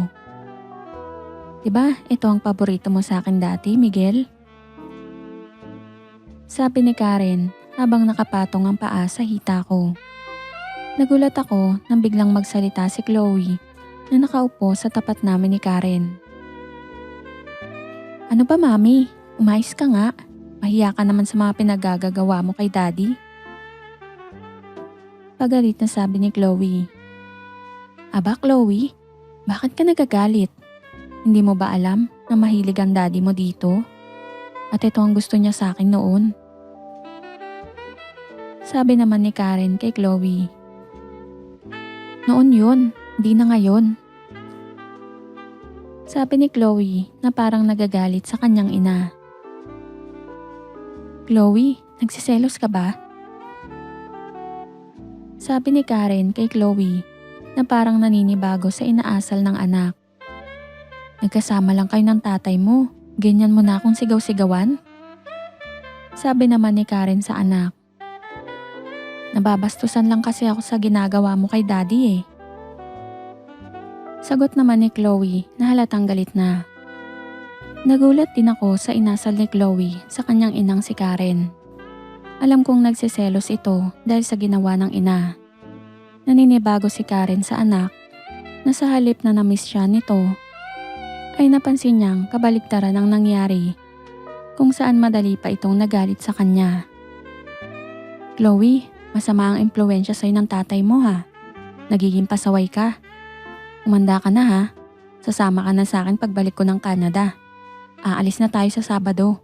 Diba ito ang paborito mo sa akin dati, Miguel? Sabi ni Karen habang nakapatong ang paa sa hita ko. Nagulat ako nang biglang magsalita si Chloe na nakaupo sa tapat namin ni Karen. Ano ba mami? Umayos ka nga. Mahiya ka naman sa mga pinagagagawa mo kay daddy. Pagalit na sabi ni Chloe. Aba Chloe, bakit ka nagagalit? Hindi mo ba alam na mahilig ang daddy mo dito? At ito ang gusto niya sa akin noon. Sabi naman ni Karen kay Chloe. Noon yun, di na ngayon. Sabi ni Chloe na parang nagagalit sa kanyang ina. Chloe, nagsiselos ka ba? Sabi ni Karen kay Chloe na parang naninibago sa inaasal ng anak. Nagkasama lang kayo ng tatay mo, ganyan mo na akong sigaw-sigawan? Sabi naman ni Karen sa anak. Nababastusan lang kasi ako sa ginagawa mo kay daddy eh. Sagot naman ni Chloe na halatang galit na. Nagulat din ako sa inasal ni Chloe sa kanyang inang si Karen. Alam kong nagsiselos ito dahil sa ginawa ng ina. Naninibago si Karen sa anak na sa halip na namiss siya nito, ay napansin niyang kabaligtaran ang nangyari kung saan madali pa itong nagalit sa kanya. Chloe, masama ang impluwensya sa'yo ng tatay mo ha. Nagiging pasaway ka. Umanda ka na ha. Sasama ka na sa akin pagbalik ko ng Canada. Aalis na tayo sa Sabado.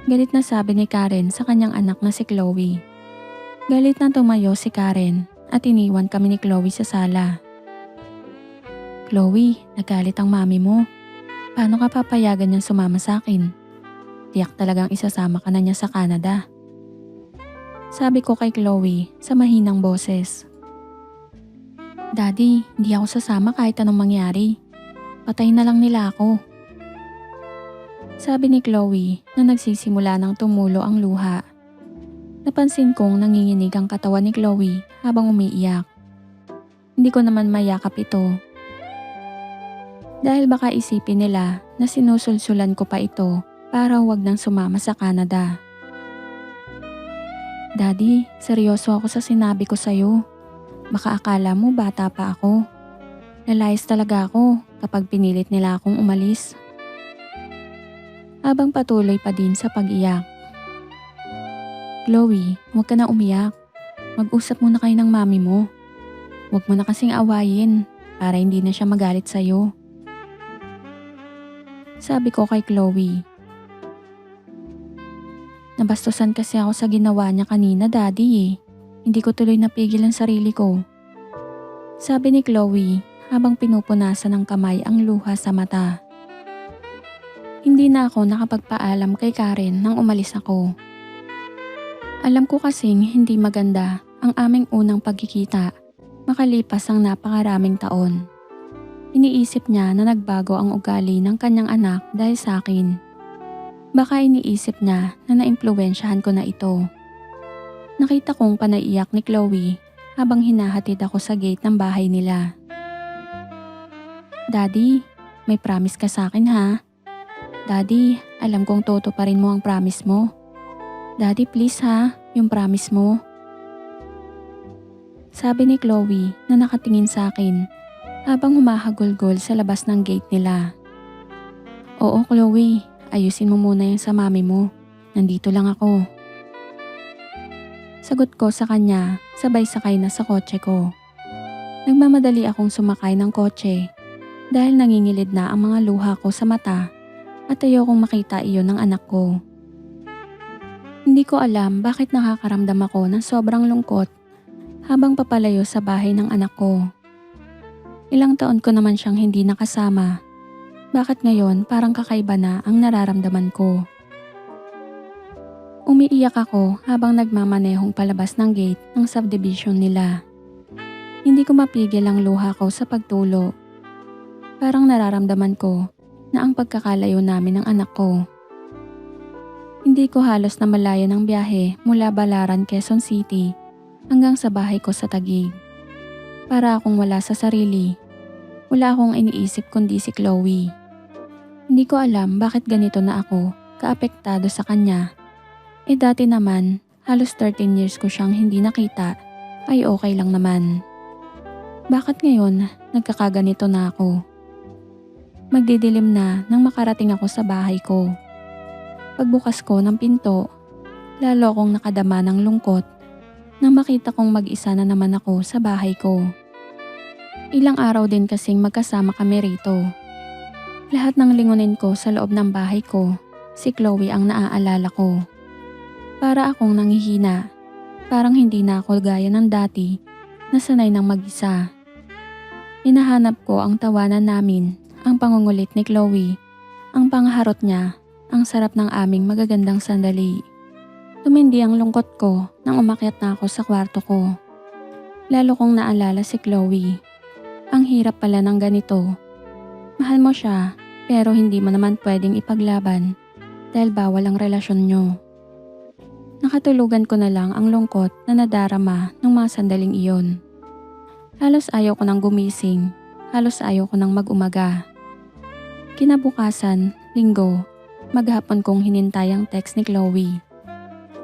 Galit na sabi ni Karen sa kanyang anak na si Chloe. Galit na tumayo si Karen at iniwan kami ni Chloe sa sala. Chloe, nagalit ang mami mo. Paano ka papayagan niyang sumama sa akin? Tiyak talagang isasama ka na niya sa Canada. Sabi ko kay Chloe sa mahinang boses. Daddy, hindi ako sasama kahit anong mangyari. Patay na lang nila ako. Sabi ni Chloe na nagsisimula ng tumulo ang luha. Napansin kong nanginginig ang katawan ni Chloe habang umiiyak. Hindi ko naman mayakap ito. Dahil baka isipin nila na sinusulsulan ko pa ito para huwag nang sumama sa Canada. Daddy, seryoso ako sa sinabi ko sa'yo. Baka akala mo bata pa ako. Lalayas talaga ako kapag pinilit nila akong umalis. Habang patuloy pa din sa pag-iyak. Chloe, huwag ka na umiyak. Mag-usap muna kayo ng mami mo. Huwag mo na kasing awayin para hindi na siya magalit sa'yo. Sabi ko kay Chloe. Nabastusan kasi ako sa ginawa niya kanina, daddy eh. Hindi ko tuloy napigil ang sarili ko. Sabi ni Chloe habang pinupunasan ng kamay ang luha sa mata. Hindi na ako nakapagpaalam kay Karen nang umalis ako. Alam ko kasing hindi maganda ang aming unang pagkikita makalipas ang napakaraming taon. Iniisip niya na nagbago ang ugali ng kanyang anak dahil sa akin. Baka iniisip niya na naimpluwensyahan ko na ito. Nakita kong panaiyak ni Chloe habang hinahatid ako sa gate ng bahay nila. Daddy, may promise ka sa akin ha? Daddy, alam kong tutuparin mo ang promise mo. Daddy, please ha, yung promise mo. Sabi ni Chloe na nakatingin sa akin habang humahagulgol sa labas ng gate nila. Oo Chloe, ayusin mo muna yung sa mami mo. Nandito lang ako. Sagot ko sa kanya, sabay sakay na sa kotse ko. Nagmamadali akong sumakay ng kotse dahil nangingilid na ang mga luha ko sa mata at ayokong makita iyon ng anak ko. Hindi ko alam bakit nakakaramdam ako ng sobrang lungkot habang papalayo sa bahay ng anak ko. Ilang taon ko naman siyang hindi nakasama. Bakit ngayon parang kakaiba na ang nararamdaman ko? Umiiyak ako habang nagmamanehong palabas ng gate ng subdivision nila. Hindi ko mapigil ang luha ko sa pagtulo. Parang nararamdaman ko na ang pagkakalayo namin ng anak ko. Hindi ko halos na malaya ng biyahe mula Balaran, Quezon City hanggang sa bahay ko sa Taguig. Para akong wala sa sarili. Wala akong iniisip kundi si Chloe. Hindi ko alam bakit ganito na ako kaapektado sa kanya. Dati naman, halos 13 years ko siyang hindi nakita ay okay lang naman. Bakit ngayon nagkakaganito na ako? Magdidilim na nang makarating ako sa bahay ko. Pagbukas ko ng pinto, lalo akong nakadama ng lungkot nang makita kong mag-isa na naman ako sa bahay ko. Ilang araw din kasing magkasama kami rito. Lahat ng lingunin ko sa loob ng bahay ko, si Chloe ang naaalala ko. Para akong nanghihina, parang hindi na ako gaya ng dati na sanay ng mag-isa. Hinahanap ko ang tawanan namin, ang pangungulit ni Chloe, ang pangharot niya, ang sarap ng aming magagandang sandali. Tumindi ang lungkot ko nang umakyat na ako sa kwarto ko. Lalo kong naalala si Chloe. Ang hirap pala ng ganito. Mahal mo siya pero hindi mo naman pwedeng ipaglaban dahil bawal ang relasyon nyo. Nakatulugan ko na lang ang lungkot na nadarama ng mga sandaling iyon. Halos ayaw ko nang gumising, halos ayaw ko nang mag-umaga. Kinabukasan, linggo, maghapon kong hinintay ang text ni Chloe.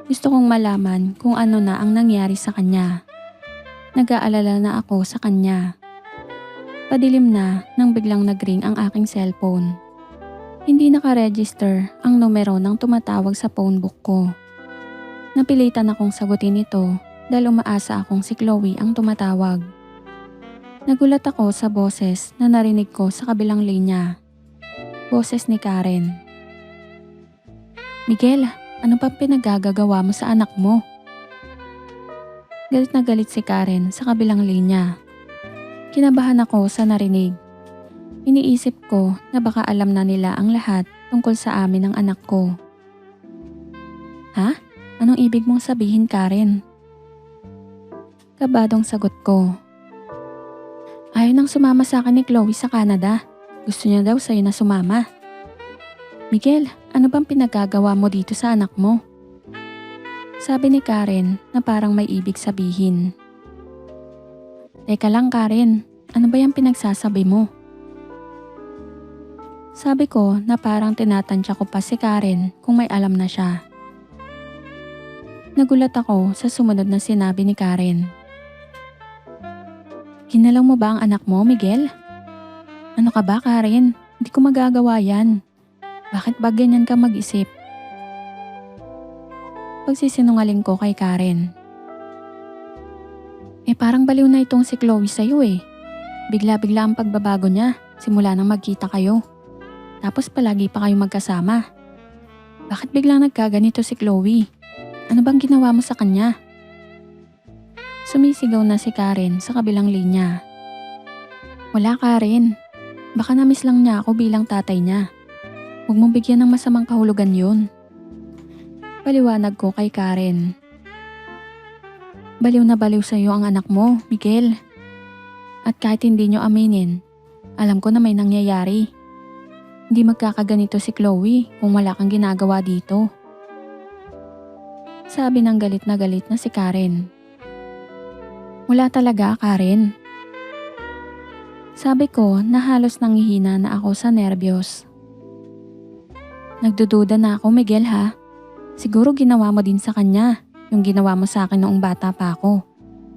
Gusto kong malaman kung ano na ang nangyari sa kanya. Nag-aalala na ako sa kanya. Padilim na nang biglang nag-ring ang aking cellphone. Hindi naka-register ang numero ng tumatawag sa phone book ko. Napilitan akong sagutin ito dahil umaasa akong si Chloe ang tumatawag. Nagulat ako sa boses na narinig ko sa kabilang linya. Boses ni Karen. Miguel, ano pa pinagagagawa mo sa anak mo? Galit na galit si Karen sa kabilang linya. Kinabahan ako sa narinig. Iniisip ko na baka alam na nila ang lahat tungkol sa amin ng anak ko. Ha? Anong ibig mong sabihin, Karen? Kabadong sagot ko. Ayaw nang sumama sa akin ni Chloe sa Canada. Gusto niya daw sa'yo na sumama. Miguel, ano bang pinagagawa mo dito sa anak mo? Sabi ni Karen na parang may ibig sabihin. Teka lang Karen, ano ba yung pinagsasabi mo? Sabi ko na parang tinatansya ko pa si Karen kung may alam na siya. Nagulat ako sa sumunod na sinabi ni Karen. Ginalaw mo ba ang anak mo, Miguel? Ano ka ba, Karen? Hindi ko magagawa yan. Bakit ba ganyan ka mag-isip? Pagsisinungaling ko kay Karen. Parang baliw na itong si Chloe sa'yo eh. Bigla-bigla ang pagbabago niya simula nang magkita kayo. Tapos palagi pa kayo magkasama. Bakit biglang nagkaganito si Chloe? Ano bang ginawa mo sa kanya? Sumisigaw na si Karen sa kabilang linya. Wala Karen. Baka na-miss lang niya ako bilang tatay niya. Huwag mong bigyan ng masamang kahulugan yun. Paliwanag ko kay Karen. Baliw na baliw sa'yo ang anak mo, Miguel. At kahit hindi nyo aminin, alam ko na may nangyayari. Hindi magkakaganito si Chloe kung wala kang ginagawa dito. Sabi ng galit na si Karen. Wala talaga, Karen. Sabi ko na halos nangihina na ako sa nerbiyos. Nagdududa na ako, Miguel ha. Siguro ginawa mo din sa kanya yung ginawa mo sa akin noong bata pa ako.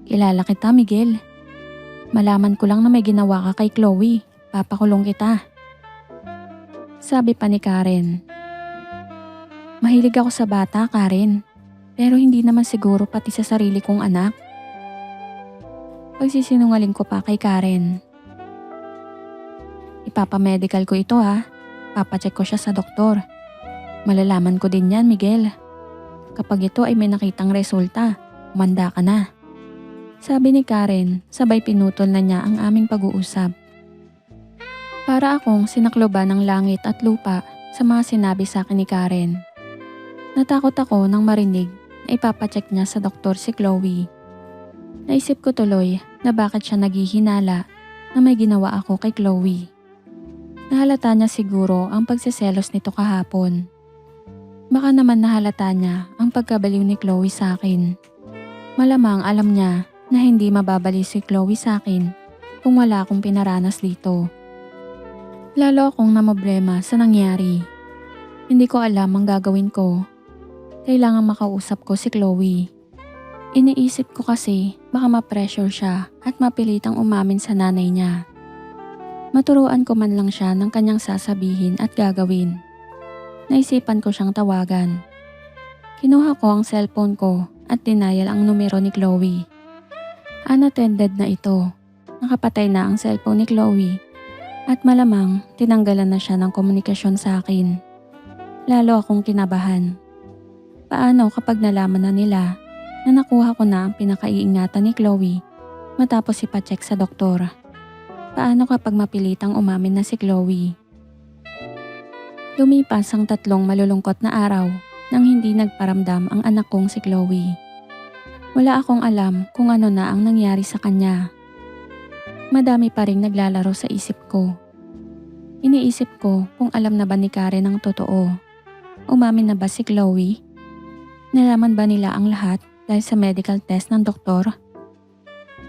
Kilala kita, Miguel. Malaman ko lang na may ginawa ka kay Chloe. Papakulong kita. Sabi pa ni Karen. Mahilig ako sa bata, Karen. Pero hindi naman siguro pati sa sarili kong anak. Pagsisinungaling ko pa kay Karen. Ipapamedical ko ito ha. Papacheck ko siya sa doktor. Malalaman ko din yan, Miguel. Kapag ito ay may nakitang resulta, umanda ka na. Sabi ni Karen, sabay pinutol na niya ang aming pag-uusap. Para akong sinakloban ng langit at lupa sa mga sinabi sa akin ni Karen. Natakot ako nang marinig na ipapacheck niya sa doktor si Chloe. Naisip ko tuloy na bakit siya naghihinala na may ginawa ako kay Chloe. Nahalata niya siguro ang pagseselos nito kahapon. Baka naman nahalata niya ang pagkabaliw ni Chloe sa akin. Malamang alam niya na hindi mababaliw si Chloe sa akin kung wala akong pinaranas dito. Lalo akong namoblema sa nangyari. Hindi ko alam ang gagawin ko. Kailangan makausap ko si Chloe. Iniisip ko kasi baka ma-pressure siya at mapilitang umamin sa nanay niya. Maturuan ko man lang siya ng kanyang sasabihin at gagawin. Naisipan ko siyang tawagan. Kinuha ko ang cellphone ko at dinayal ang numero ni Chloe. Unattended na ito. Nakapatay na ang cellphone ni Chloe at malamang tinanggalan na siya ng komunikasyon sa akin. Lalo akong kinabahan. Paano kapag nalaman na nila na nakuha ko na ang pinakaiingatan ni Chloe matapos ipacheck sa doktor? Paano kapag mapilitang umamin na si Chloe? Lumipas ang 3 malulungkot na araw nang hindi nagparamdam ang anak kong si Chloe. Wala akong alam kung ano na ang nangyari sa kanya. Madami pa ring naglalaro sa isip ko. Iniisip ko kung alam na ba ni Karen ang totoo. Umamin na ba si Chloe? Nalaman ba nila ang lahat dahil sa medical test ng doktor?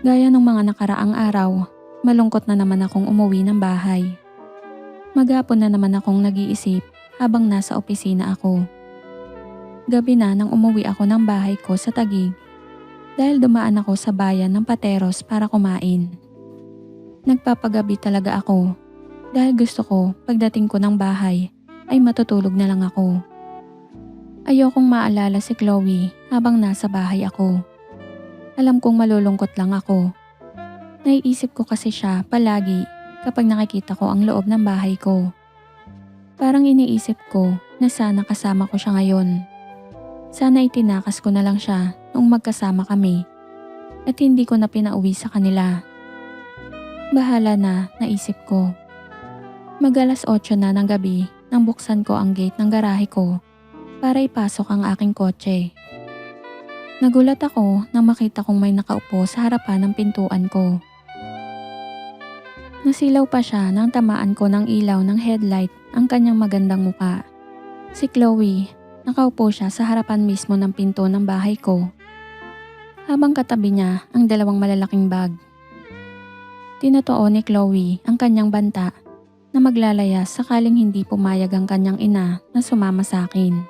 Gaya ng mga nakaraang araw, malungkot na naman akong umuwi ng bahay. Maghapon na naman akong nag-iisip habang nasa opisina ako. Gabi na nang umuwi ako ng bahay ko sa Taguig dahil dumaan ako sa bayan ng Pateros para kumain. Nagpapagabi talaga ako dahil gusto ko pagdating ko ng bahay ay matutulog na lang ako. Ayokong maalala si Chloe habang nasa bahay ako. Alam kong malulungkot lang ako. Naiisip ko kasi siya palagi kapag nakikita ko ang loob ng bahay ko. Parang iniisip ko na sana kasama ko siya ngayon. Sana itinakas ko na lang siya nung magkasama kami at hindi ko na pinauwi sa kanila. Bahala na, naisip ko. Mag-alas 8 na ng gabi nang buksan ko ang gate ng garahe ko para ipasok ang aking kotse. Nagulat ako nang makita kong may nakaupo sa harapan ng pintuan ko. Nasilaw pa siya nang tamaan ko ng ilaw ng headlight ang kanyang magandang muka. Si Chloe, nakaupo siya sa harapan mismo ng pinto ng bahay ko. Habang katabi niya ang 2 malalaking bag. Tinotoo ni Chloe ang kanyang banta na maglalayas sakaling hindi pumayag ang kanyang ina na sumama sa akin.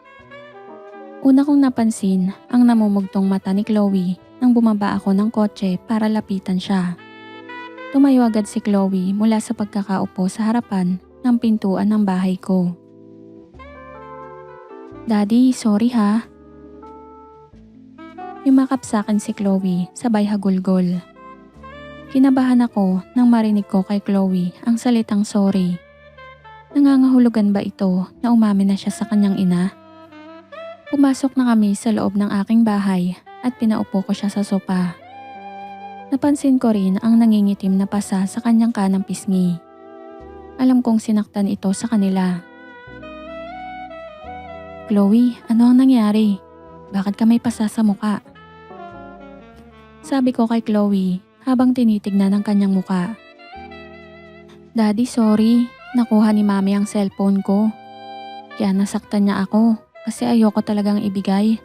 Una kong napansin ang namumugtong mata ni Chloe nang bumaba ako ng kotse para lapitan siya. Tumayo agad si Chloe mula sa pagkakaupo sa harapan ng pintuan ng bahay ko. Daddy, sorry ha. Yumakap sa akin si Chloe sabay hagulgol. Kinabahan ako nang marinig ko kay Chloe ang salitang sorry. Nangangahulugan ba ito na umamin na siya sa kanyang ina? Pumasok na kami sa loob ng aking bahay at pinaupo ko siya sa sopa. Napansin ko rin ang nangingitim na pasa sa kanyang kanang pisngi. Alam kong sinaktan ito sa kanila. Chloe, ano ang nangyari? Bakit ka may pasa sa muka? Sabi ko kay Chloe habang tinitignan ang kanyang muka. Daddy, sorry. Nakuha ni mami ang cellphone ko. Kaya nasaktan niya ako kasi ayoko talagang ibigay.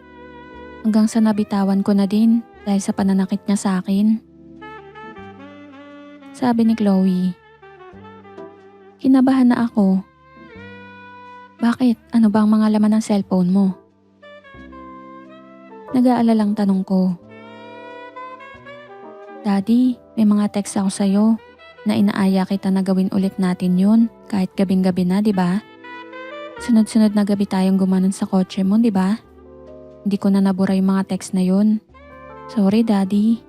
Hanggang sa nabitawan ko na din dahil sa pananakit niya sa akin. Sabi ni Chloe. Kinabahan na ako. Bakit? Ano ba ang mga laman ng cellphone mo? Nag-aalalang tanong ko. Daddy, may mga text ako sa'yo na inaaya kita na gawin ulit natin yun kahit gabing-gabi na, di ba? Sunod-sunod na gabi tayong gumanon sa kotse mo, di ba? Hindi ko na nabura yung mga text na yun. Sorry, Daddy.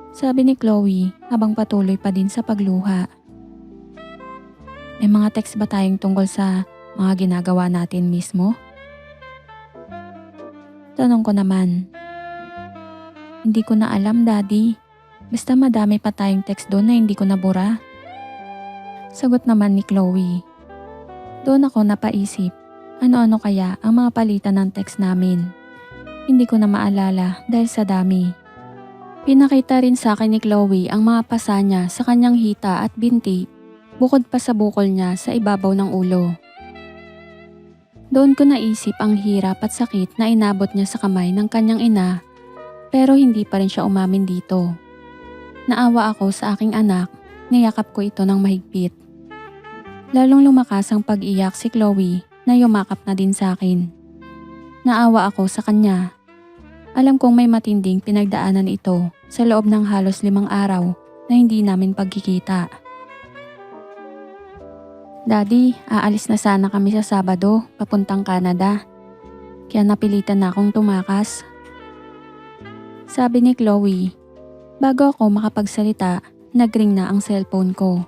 Sabi ni Chloe habang patuloy pa din sa pagluha. May mga text ba tayong tungkol sa mga ginagawa natin mismo? Tanong ko naman. Hindi ko na alam, Daddy. Basta madami pa tayong text doon na hindi ko nabura. Sagot naman ni Chloe. Doon ako napaisip, ano-ano kaya ang mga palitan ng text namin. Hindi ko na maalala dahil sa dami. Pinakita rin sa akin ni Chloe ang mga pasa niya sa kanyang hita at binti, bukod pa sa bukol niya sa ibabaw ng ulo. Doon ko naisip ang hirap at sakit na inabot niya sa kamay ng kanyang ina, pero hindi pa rin siya umamin dito. Naawa ako sa aking anak, niyakap ko ito ng mahigpit. Lalong lumakas ang pag-iyak si Chloe na yumakap na din sa akin. Naawa ako sa kanya. Alam kong may matinding pinagdaanan ito sa loob ng halos 5 araw na hindi namin pagkikita. Daddy, aalis na sana kami sa Sabado papuntang Canada. Kaya napilitan na akong tumakas. Sabi ni Chloe. Bago ako makapagsalita, nagring na ang cellphone ko.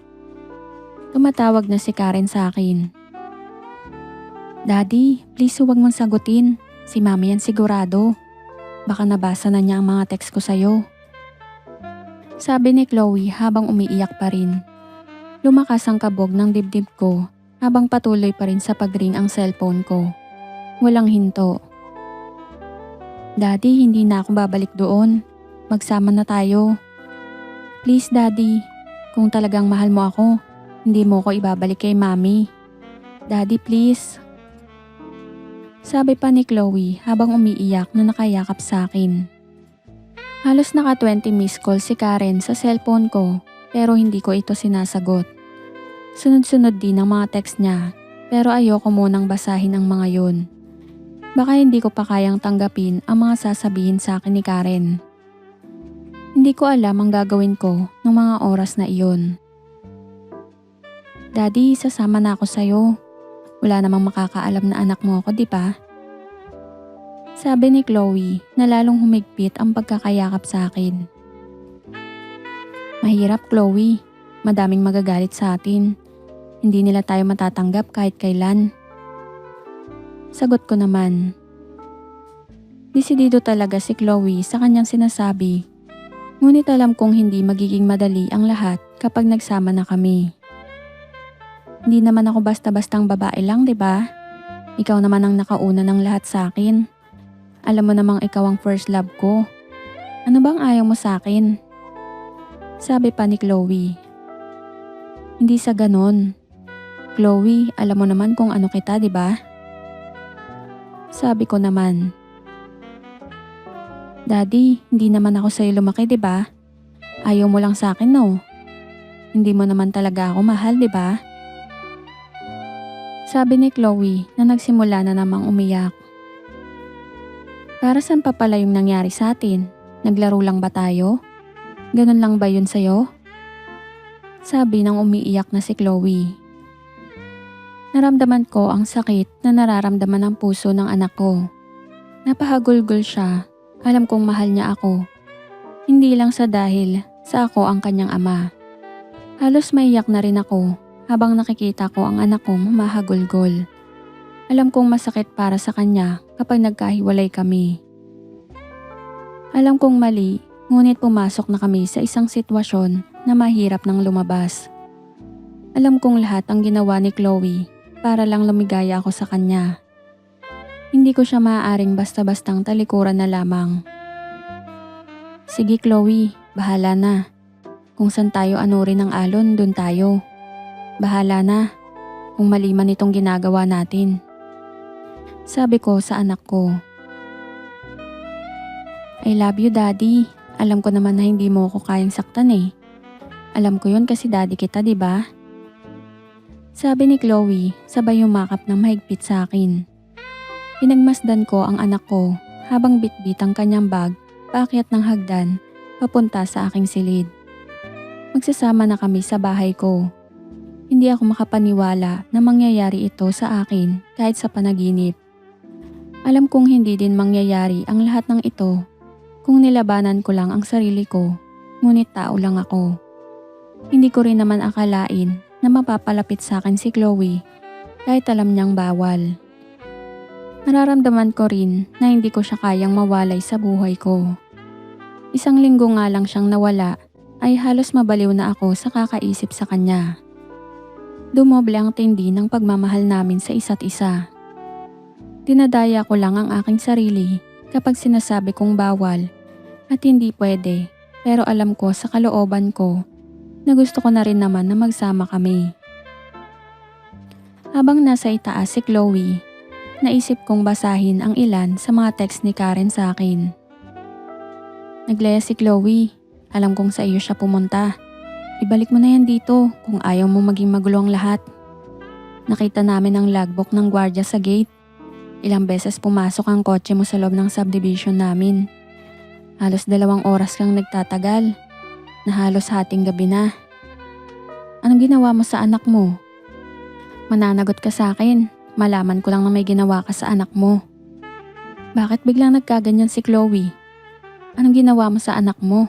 Tumatawag na si Karen sa akin. Daddy, please huwag mong sagutin. Si mami yan sigurado. Baka nabasa na niya ang mga text ko sa'yo. Sabi ni Chloe habang umiiyak pa rin. Lumakas ang kabog ng dibdib ko habang patuloy pa rin sa pagring ang cellphone ko. Walang hinto. Daddy, hindi na ako babalik doon. Magsama na tayo. Please, Daddy. Kung talagang mahal mo ako, hindi mo ko ibabalik kay Mami. Daddy, please. Sabi pa ni Chloe habang umiiyak na nakayakap sa akin. Halos naka 20 missed call si Karen sa cellphone ko pero hindi ko ito sinasagot. Sunod-sunod din ang mga text niya pero ayoko munang basahin ang mga yun. Baka hindi ko pa kayang tanggapin ang mga sasabihin sa akin ni Karen. Hindi ko alam ang gagawin ko ng mga oras na iyon. Daddy, sasama na ako sa'yo. Wala namang makakaalam na anak mo ako, di ba? Sabi ni Chloe na lalong humigpit ang pagkakayakap sa akin. Mahirap, Chloe. Madaming magagalit sa atin. Hindi nila tayo matatanggap kahit kailan. Sagot ko naman. Desidido talaga si Chloe sa kanyang sinasabi. Ngunit alam kong hindi magiging madali ang lahat kapag nagsama na kami. Hindi naman ako basta-bastang babae lang, di ba? Ikaw naman ang nakauna ng lahat sa akin. Alam mo namang ikaw ang first love ko. Ano bang ayaw mo sa akin? Sabi pa ni Chloe. Hindi sa ganon. Chloe, alam mo naman kung ano kita, di ba? Sabi ko naman. Daddy, hindi naman ako sa'yo lumaki, di ba? Ayaw mo lang sa akin, no? Hindi mo naman talaga ako mahal, di ba? Sabi ni Chloe na nagsimula na namang umiyak. Para saan pa pala yung nangyari sa atin? Naglaro lang ba tayo? Ganun lang ba yun sa'yo? Sabi ng umiiyak na si Chloe. Naramdaman ko ang sakit na nararamdaman ng puso ng anak ko. Napahagulgol siya. Alam kong mahal niya ako. Hindi lang sa dahil sa ako ang kanyang ama. Halos maiyak na rin ako habang nakikita ko ang anak kong mahagulgol. Alam kong masakit para sa kanya kapag nagkahiwalay kami. Alam kong mali, ngunit pumasok na kami sa isang sitwasyon na mahirap nang lumabas. Alam kong lahat ang ginawa ni Chloe para lang lumigaya ako sa kanya. Hindi ko siya maaaring basta-bastang talikuran na lamang. Sige Chloe, bahala na. Kung saan tayo anurin ng alon, dun tayo. Bahala na kung mali man itong ginagawa natin. Sabi ko sa anak ko. I love you daddy. Alam ko naman na hindi mo ko kayang saktan eh. Alam ko yun kasi daddy kita, di ba? Sabi ni Chloe, sabay yumakap ng mahigpit sa akin. Pinagmasdan ko ang anak ko habang bitbit ang kanyang bag, paakyat ng hagdan, papunta sa aking silid. Magsasama na kami sa bahay ko. Hindi ako makapaniwala na mangyayari ito sa akin kahit sa panaginip. Alam kong hindi din mangyayari ang lahat ng ito kung nilabanan ko lang ang sarili ko, ngunit tao lang ako. Hindi ko rin naman akalain na mapapalapit sa akin si Chloe kahit alam niyang bawal. Nararamdaman ko rin na hindi ko siya kayang mawalay sa buhay ko. Isang linggo nga lang siyang nawala ay halos mabaliw na ako sa kakaisip sa kanya. Dumoble ang tindi ng pagmamahal namin sa isa't isa. Dinadaya ko lang ang aking sarili kapag sinasabi kong bawal at hindi pwede, pero alam ko sa kalooban ko na gusto ko na rin naman na magsama kami. Habang nasa itaas si Chloe, naisip kong basahin ang ilan sa mga text ni Karen sa akin. Naglaya si Chloe, alam kong sa iyo siya pumunta. Ibalik mo na yan dito kung ayaw mo maging magulo ang lahat. Nakita namin ang logbook ng gwardiya sa gate. Ilang beses pumasok ang kotse mo sa loob ng subdivision namin. Halos 2 oras kang nagtatagal, na halos hating gabi na. Anong ginawa mo sa anak mo? Mananagot ka sa akin, malaman ko lang na may ginawa ka sa anak mo. Bakit biglang nagkaganyan si Chloe? Anong ginawa mo sa anak mo?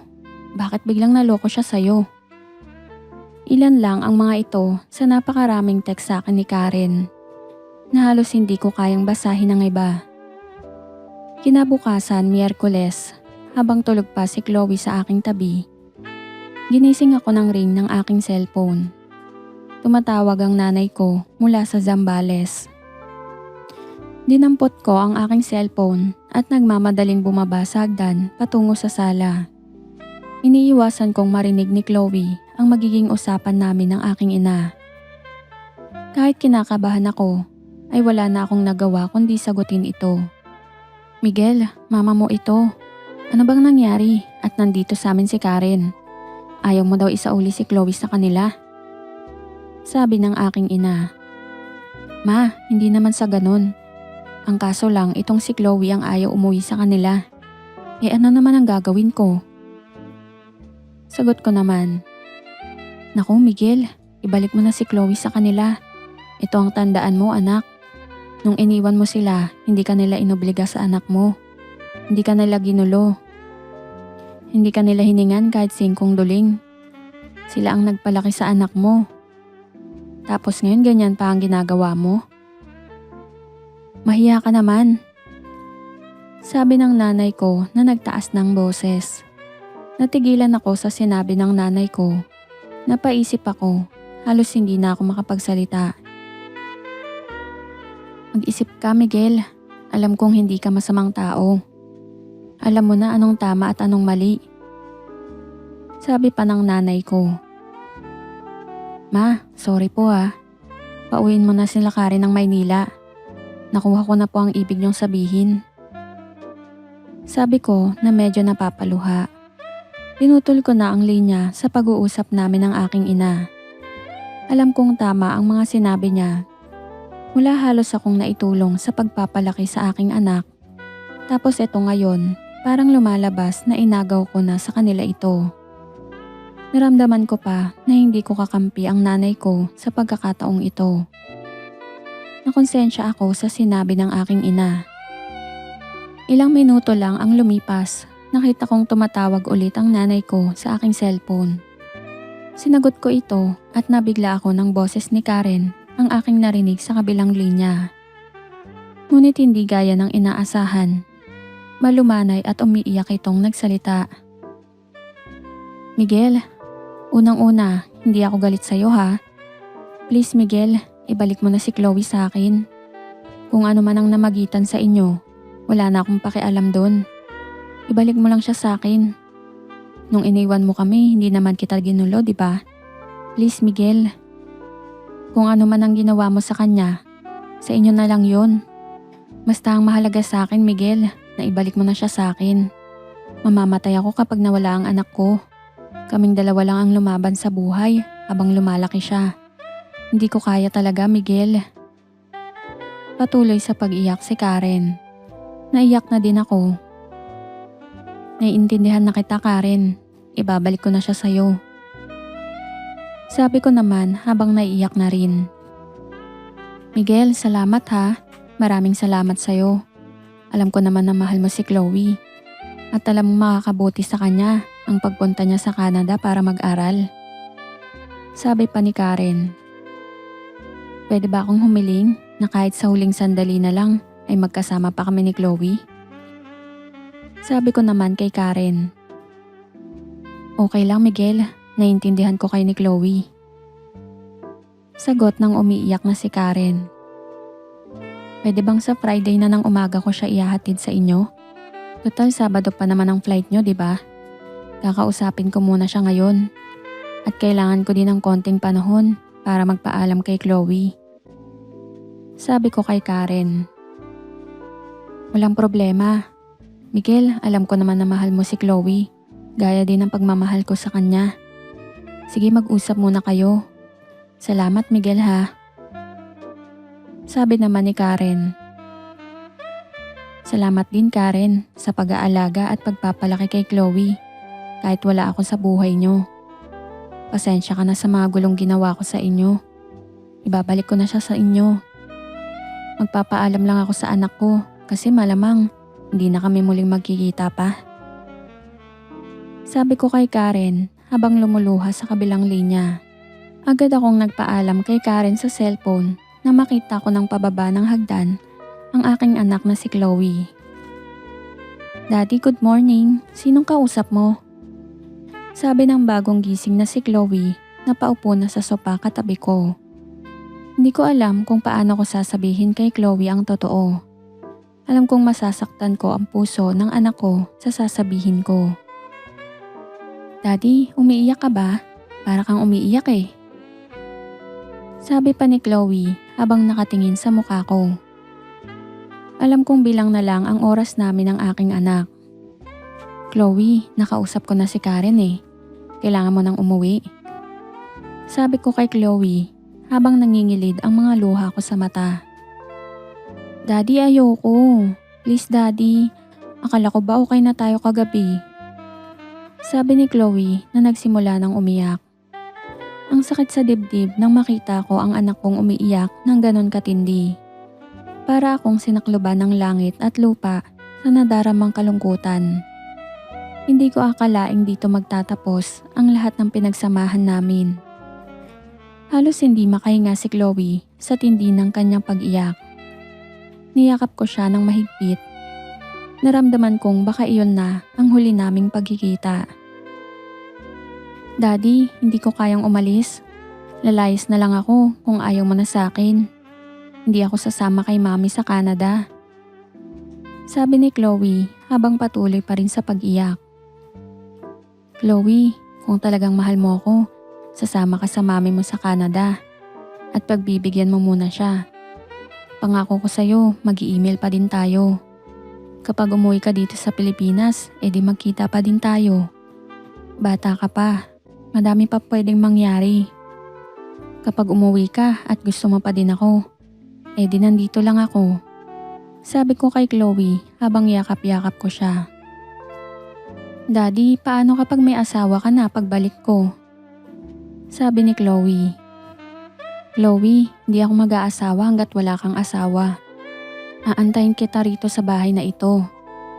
Bakit biglang naloko siya sa'yo? Ilan lang ang mga ito sa napakaraming text sa akin ni Karen na halos hindi ko kayang basahin ng iba. Kinabukasan, Miyerkules, habang tulog pa si Chloe sa aking tabi, ginising ako ng ring ng aking cellphone. Tumatawag ang nanay ko mula sa Zambales. Dinampot ko ang aking cellphone at nagmamadaling bumaba sa hagdan patungo sa sala. Iniiwasan kong marinig ni Chloe ang magiging usapan namin ng aking ina. Kahit kinakabahan ako, ay wala na akong nagawa kundi sagutin ito. Miguel, mama mo ito. Ano bang nangyari at nandito sa amin si Karen? Ayaw mo daw isauli si Chloe sa kanila? Sabi ng aking ina. Ma, hindi naman sa ganun. Ang kaso lang itong si Chloe ang ayaw umuwi sa kanila. Eh ano naman ang gagawin ko? Sagot ko naman. Naku Miguel, ibalik mo na si Chloe sa kanila. Ito ang tandaan mo anak. Nung iniwan mo sila, hindi ka nila inobliga sa anak mo. Hindi ka nila ginulo. Hindi ka nila hiningan kahit 5 duling. Sila ang nagpalaki sa anak mo. Tapos ngayon ganyan pa ang ginagawa mo? Mahiya ka naman. Sabi ng nanay ko na nagtaas ng boses. Natigilan ako sa sinabi ng nanay ko. Napaisip ako, halos hindi na ako makapagsalita. Mag-isip ka Miguel, alam kong hindi ka masamang tao. Alam mo na anong tama at anong mali. Sabi pa ng nanay ko. Ma, sorry po ah. Pauwiin mo na sila Karen ng Maynila. Nakuha ko na po ang ibig niyong sabihin. Sabi ko na medyo napapaluha. Pinutol ko na ang linya sa pag-uusap namin ng aking ina. Alam kong tama ang mga sinabi niya. Mula halos akong naitulong sa pagpapalaki sa aking anak. Tapos eto ngayon, parang lumalabas na inagaw ko na sa kanila ito. Naramdaman ko pa na hindi ko kakampi ang nanay ko sa pagkakataong ito. Nakonsensya ako sa sinabi ng aking ina. Ilang minuto lang ang lumipas, nakita kong tumatawag ulit ang nanay ko sa aking cellphone. Sinagot ko ito at nabigla ako ng boses ni Karen ang aking narinig sa kabilang linya. Ngunit hindi gaya ng inaasahan. Malumanay at umiiyak itong nagsalita. Miguel, unang-una, hindi ako galit sa'yo ha. Please Miguel, ibalik mo na si Chloe sa akin. Kung ano man ang namagitan sa inyo, wala na akong pakialam doon. Ibalik mo lang siya sa akin. Nung iniwan mo kami, hindi naman kita ginulo, di ba? Please, Miguel. Kung ano man ang ginawa mo sa kanya, sa inyo na lang yun. Basta ang mahalaga sa akin, Miguel, na ibalik mo na siya sa akin. Mamamatay ako kapag nawala ang anak ko. Kaming dalawa lang ang lumaban sa buhay habang lumalaki siya. Hindi ko kaya talaga, Miguel. Patuloy sa pag-iyak si Karen. Naiyak na din ako. Naiintindihan na kita, Karen. Ibabalik ko na siya sa'yo. Sabi ko naman habang naiiyak na rin. Miguel, salamat ha. Maraming salamat sa'yo. Alam ko naman na mahal mo si Chloe. At alam mo makakabuti sa kanya ang pagpunta niya sa Canada para mag-aral. Sabi pa ni Karen. Pwede ba akong humiling na kahit sa huling sandali na lang ay magkasama pa kami ni Chloe? Sabi ko naman kay Karen. Okay lang, Miguel. Naiintindihan ko kayo ni Chloe. Sagot ng umiiyak na si Karen. Pwede bang sa Friday na ng umaga ko siya ihahatid sa inyo? Total, Sabado pa naman ang flight nyo, di ba? Kakausapin ko muna siya ngayon. At kailangan ko din ng konting panahon para magpaalam kay Chloe. Sabi ko kay Karen. Walang problema. Miguel, alam ko naman na mahal mo si Chloe. Gaya din ng pagmamahal ko sa kanya. Sige, mag-usap muna kayo. Salamat, Miguel ha. Sabi naman ni Karen. Salamat din, Karen, sa pag-aalaga at pagpapalaki kay Chloe kahit wala ako sa buhay nyo. Pasensya ka na sa mga gulong ginawa ko sa inyo. Ibabalik ko na siya sa inyo. Magpapaalam lang ako sa anak ko kasi malamang hindi na kami muling magkikita pa. Sabi ko kay Karen habang lumuluha sa kabilang linya. Agad akong nagpaalam kay Karen sa cellphone na makita ko ng pababa ng hagdan ang aking anak na si Chloe. Daddy, good morning. Sinong kausap mo? Sabi ng bagong gising na si Chloe na paupo na sa sopa katabi ko. Hindi ko alam kung paano ko sasabihin kay Chloe ang totoo. Alam kong masasaktan ko ang puso ng anak ko sa sasabihin ko. Daddy, umiiyak ka ba? Para kang umiiyak eh. Sabi pa ni Chloe habang nakatingin sa mukha ko. Alam kong bilang na lang ang oras namin ng aking anak. Chloe, nakausap ko na si Karen eh. Kailangan mo nang umuwi. Sabi ko kay Chloe habang nangingilid ang mga luha ko sa mata. Daddy, ayoko. Please, Daddy. Akala ko ba okay na tayo kagabi? Sabi ni Chloe na nagsimula ng umiyak. Ang sakit sa dibdib nang makita ko ang anak kong umiiyak ng ganon katindi. Para akong sinakluban ng langit at lupa sa nadaramang kalungkutan. Hindi ko akalaing dito magtatapos ang lahat ng pinagsamahan namin. Halos hindi makahinga si Chloe sa tindi ng kanyang pag-iyak. Niyakap ko siya ng mahigpit. Naramdaman kong baka iyon na ang huli naming pagkikita. Daddy, hindi ko kayang umalis. Lalayas na lang ako kung ayaw mo na sa akin. Hindi ako sasama kay Mami sa Canada. Sabi ni Chloe habang patuloy pa rin sa pag-iyak. Chloe, kung talagang mahal mo ako, sasama ka sa Mami mo sa Canada at pagbibigyan mo muna siya. Pangako ko sa'yo, mag-i-email pa din tayo. Kapag umuwi ka dito sa Pilipinas, edi magkita pa din tayo. Bata ka pa, madami pa pwedeng mangyari. Kapag umuwi ka at gusto mo pa din ako, edi nandito lang ako. Sabi ko kay Chloe habang yakap-yakap ko siya. Daddy, paano kapag may asawa ka na pagbalik ko? Sabi ni Chloe. Chloe, hindi ako mag-aasawa hanggat wala kang asawa. Aantayin kita rito sa bahay na ito.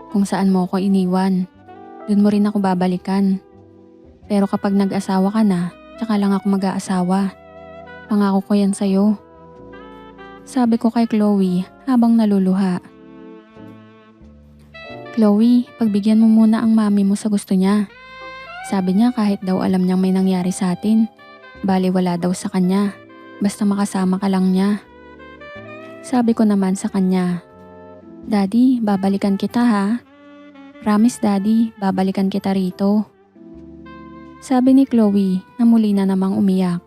Kung saan mo ako iniwan, dun mo rin ako babalikan. Pero kapag nag-asawa ka na, tsaka lang ako mag-aasawa. Pangako ko yan sa'yo. Sabi ko kay Chloe habang naluluha. Chloe, pagbigyan mo muna ang mami mo sa gusto niya. Sabi niya kahit daw alam niyang may nangyari sa atin, bali wala daw sa kanya. basta makasama ka lang niya. Sabi ko naman sa kanya, Daddy, babalikan kita ha. Promise Daddy, babalikan kita rito. Sabi ni Chloe na muli na namang umiyak.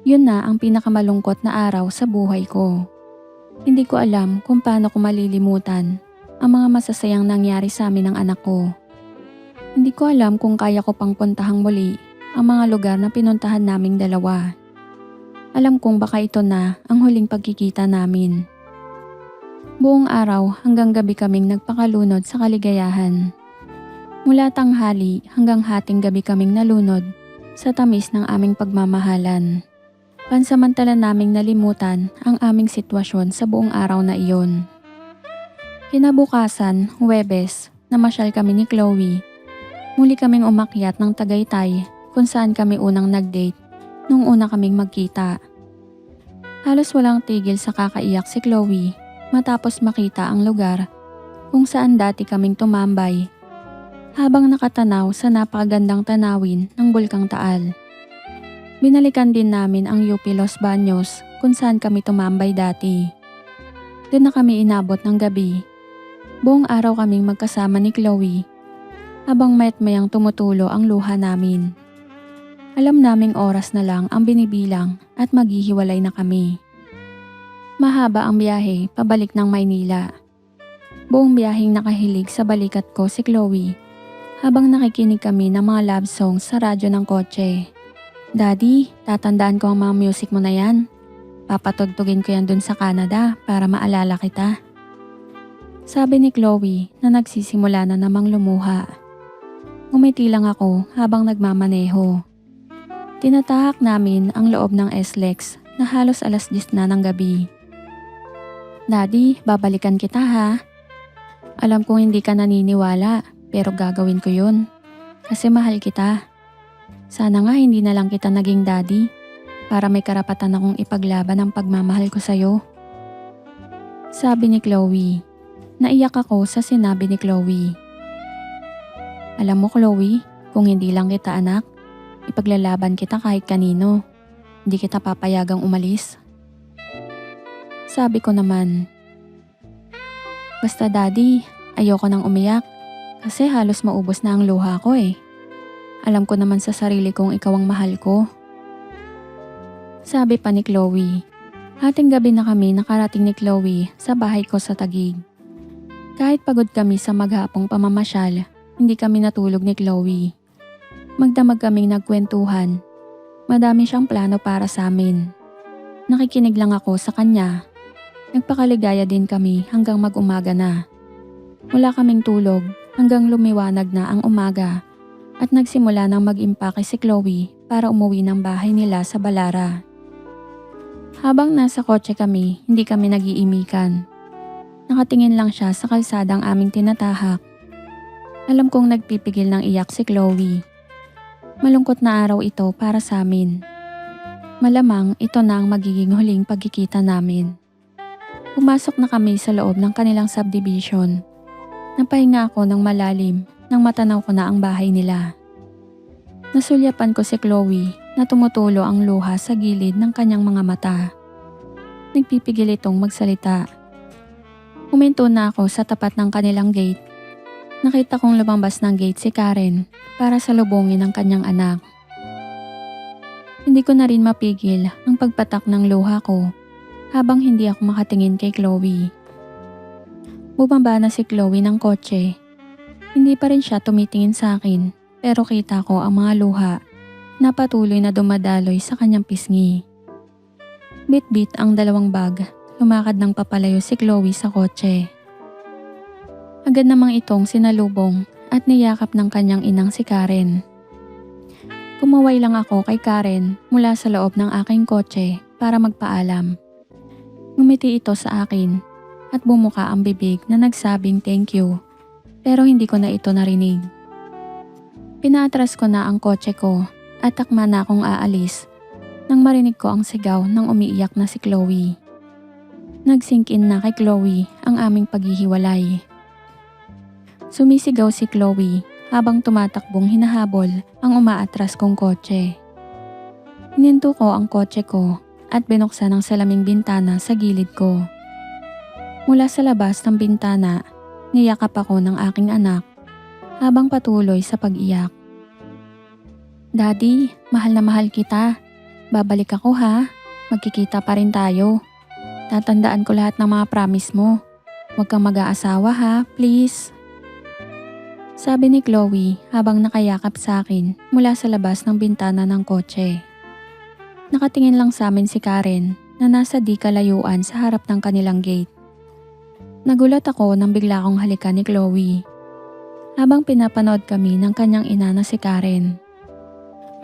Yun na ang pinakamalungkot na araw sa buhay ko. Hindi ko alam kung paano ko malilimutan ang mga masasayang nangyari sa amin ng anak ko. Hindi ko alam kung kaya ko pang puntahang muli ang mga lugar na pinuntahan naming dalawa. Alam kong baka ito na ang huling pagkikita namin. Buong araw hanggang gabi kaming nagpakalunod sa kaligayahan. Mula tanghali hanggang hating gabi kaming nalunod sa tamis ng aming pagmamahalan. Pansamantala naming nalimutan ang aming sitwasyon sa buong araw na iyon. Kinabukasan, Huwebes, namasyal kami ni Chloe. Muli kaming umakyat ng Tagaytay kung saan kami unang nag-date nung una kaming magkita. Halos walang tigil sa kakaiyak si Chloe matapos makita ang lugar kung saan dati kaming tumambay habang nakatanaw sa napakagandang tanawin ng Bulkang Taal. Binalikan din namin ang UP Los Baños kung saan kami tumambay dati. Doon na kami inabot ng gabi. Buong araw kaming magkasama ni Chloe habang mayat-mayang tumutulo ang luha namin. Alam naming oras na lang ang binibilang at maghihiwalay na kami. Mahaba ang biyahe pabalik ng Maynila. Buong biyaheng nakahilig sa balikat ko si Chloe habang nakikinig kami ng mga love songs sa radyo ng kotse. Daddy, tatandaan ko ang mga music mo na yan. Papatugtugin ko yan dun sa Canada para maalala kita. Sabi ni Chloe na nagsisimula na namang lumuha. Umiti lang ako habang nagmamaneho. Tinatahak namin ang loob ng SLEX na halos 10:00 na ng gabi. Daddy, babalikan kita ha. Alam kong hindi ka naniniwala pero gagawin ko yun. Kasi mahal kita. Sana nga hindi na lang kita naging daddy para may karapatan akong ipaglaban ang pagmamahal ko sa'yo. Sabi ni Chloe. Naiyak ako sa sinabi ni Chloe. Alam mo Chloe, kung hindi lang kita anak, ipaglalaban kita kahit kanino. Hindi kita papayagang umalis. Sabi ko naman, basta daddy, ayoko nang umiyak kasi halos maubos na ang luha ko eh. Alam ko naman sa sarili kong ikaw ang mahal ko. Sabi pa ni Chloe. Hating gabi na kami nakarating ni Chloe sa bahay ko sa Taguig. Kahit pagod kami sa maghapong pamamasyal, hindi kami natulog ni Chloe. Magdamag kaming nagkwentuhan. Madami siyang plano para sa amin. Nakikinig lang ako sa kanya. Nagpakaligaya din kami hanggang mag-umaga na. Wala kaming tulog hanggang lumiwanag na ang umaga at nagsimula nang mag-impake si Chloe para umuwi ng bahay nila sa Balara. Habang nasa kotse kami, hindi kami nag-iimikan. Nakatingin lang siya sa kalsadang aming tinatahak. Alam kong nagpipigil ng iyak si Chloe. Malungkot na araw ito para sa amin. Malamang ito na ang magiging huling pagkikita namin. Pumasok na kami sa loob ng kanilang subdivision. Napahinga ako ng malalim nang matanaw ko na ang bahay nila. Nasulyapan ko si Chloe na tumutulo ang luha sa gilid ng kanyang mga mata. Nagpipigil itong magsalita. Huminto na ako sa tapat ng kanilang gate. Nakita kong lumabas ng gate si Karen para salubungin ang kanyang anak. Hindi ko na rin mapigil ang pagpatak ng luha ko habang hindi ako makatingin kay Chloe. Bumaba na si Chloe ng kotse. Hindi pa rin siya tumitingin sa akin pero kita ko ang mga luha na patuloy na dumadaloy sa kanyang pisngi. Bit-bit ang dalawang bag, lumakad ng papalayo si Chloe sa kotse. Agad namang itong sinalubong at niyakap ng kanyang inang si Karen. Kumaway lang ako kay Karen mula sa loob ng aking kotse para magpaalam. Ngumiti ito sa akin at bumuka ang bibig na nagsabing thank you pero hindi ko na ito narinig. Pinaatras ko na ang kotse ko at takma na akong aalis nang marinig ko ang sigaw ng umiiyak na si Chloe. Nag-sink in na kay Chloe ang aming paghihiwalay. Sumisigaw si Chloe habang tumatakbong hinahabol ang umaatras kong kotse. Hininto ko ang kotse ko at binuksan ang salaming bintana sa gilid ko. Mula sa labas ng bintana, niyakap ako ng aking anak habang patuloy sa pag-iyak. Daddy, mahal na mahal kita. Babalik ako ha. Magkikita pa rin tayo. Tatandaan ko lahat ng mga promise mo. Huwag kang mag-aasawa ha, please. Sabi ni Chloe habang nakayakap sa akin mula sa labas ng bintana ng kotse. Nakatingin lang sa amin si Karen na nasa di kalayuan sa harap ng kanilang gate. Nagulat ako nang bigla akong halikan ni Chloe habang pinapanood kami ng kanyang ina na si Karen.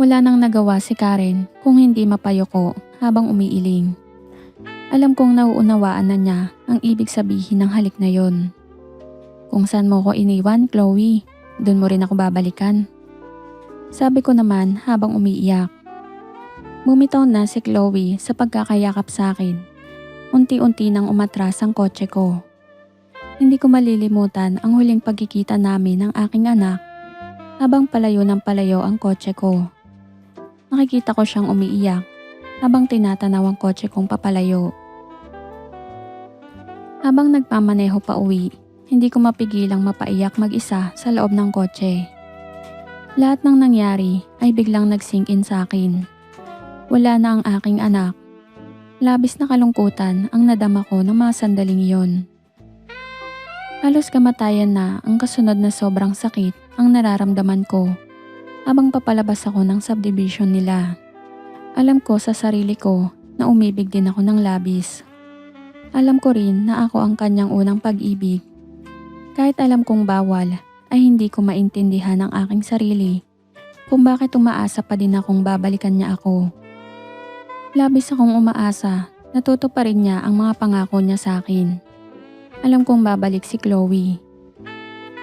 Wala nang nagawa si Karen kung hindi mapayoko habang umiiling. Alam kong nauunawaan na niya ang ibig sabihin ng halik na yon. Kung saan mo ko iniwan, Chloe, doon mo rin ako babalikan. Sabi ko naman habang umiiyak. Bumitaw na si Chloe sa pagkakayakap sa akin. Unti-unti nang umatras ang kotse ko. Hindi ko malilimutan ang huling pagkikita namin ng aking anak habang palayo ng palayo ang kotse ko. Nakikita ko siyang umiiyak habang tinatanaw ang kotse kong papalayo. Habang nagmamaneho pa uwi, hindi ko mapigilang mapaiyak mag-isa sa loob ng kotse. Lahat ng nangyari ay biglang nag-sink in sa akin. Wala na ang aking anak. Labis na kalungkutan ang nadama ko ng mga sandaling iyon. Halos kamatayan na ang kasunod na sobrang sakit ang nararamdaman ko habang papalabas ako ng subdivision nila. Alam ko sa sarili ko na umibig din ako ng labis. Alam ko rin na ako ang kanyang unang pag-ibig. Kahit alam kong bawal, ay hindi ko maintindihan ang aking sarili kung bakit umaasa pa din akong babalikan niya ako. Labis akong umaasa na tutuparin niya ang mga pangako niya sa akin. Alam kong babalik si Chloe.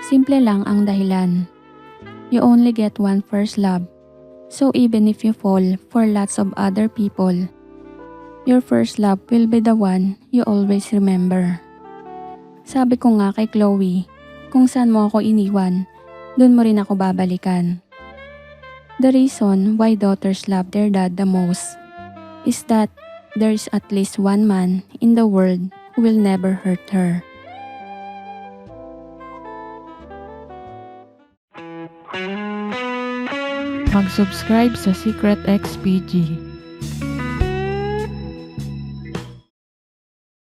Simple lang ang dahilan. You only get one first love. So even if you fall for lots of other people, your first love will be the one you always remember. Sabi ko nga kay Chloe, kung saan mo ako iniwan, dun mo rin ako babalikan. The reason why daughters love their dad the most is that there is at least one man in the world who will never hurt her. Mag-subscribe sa Secret XPG.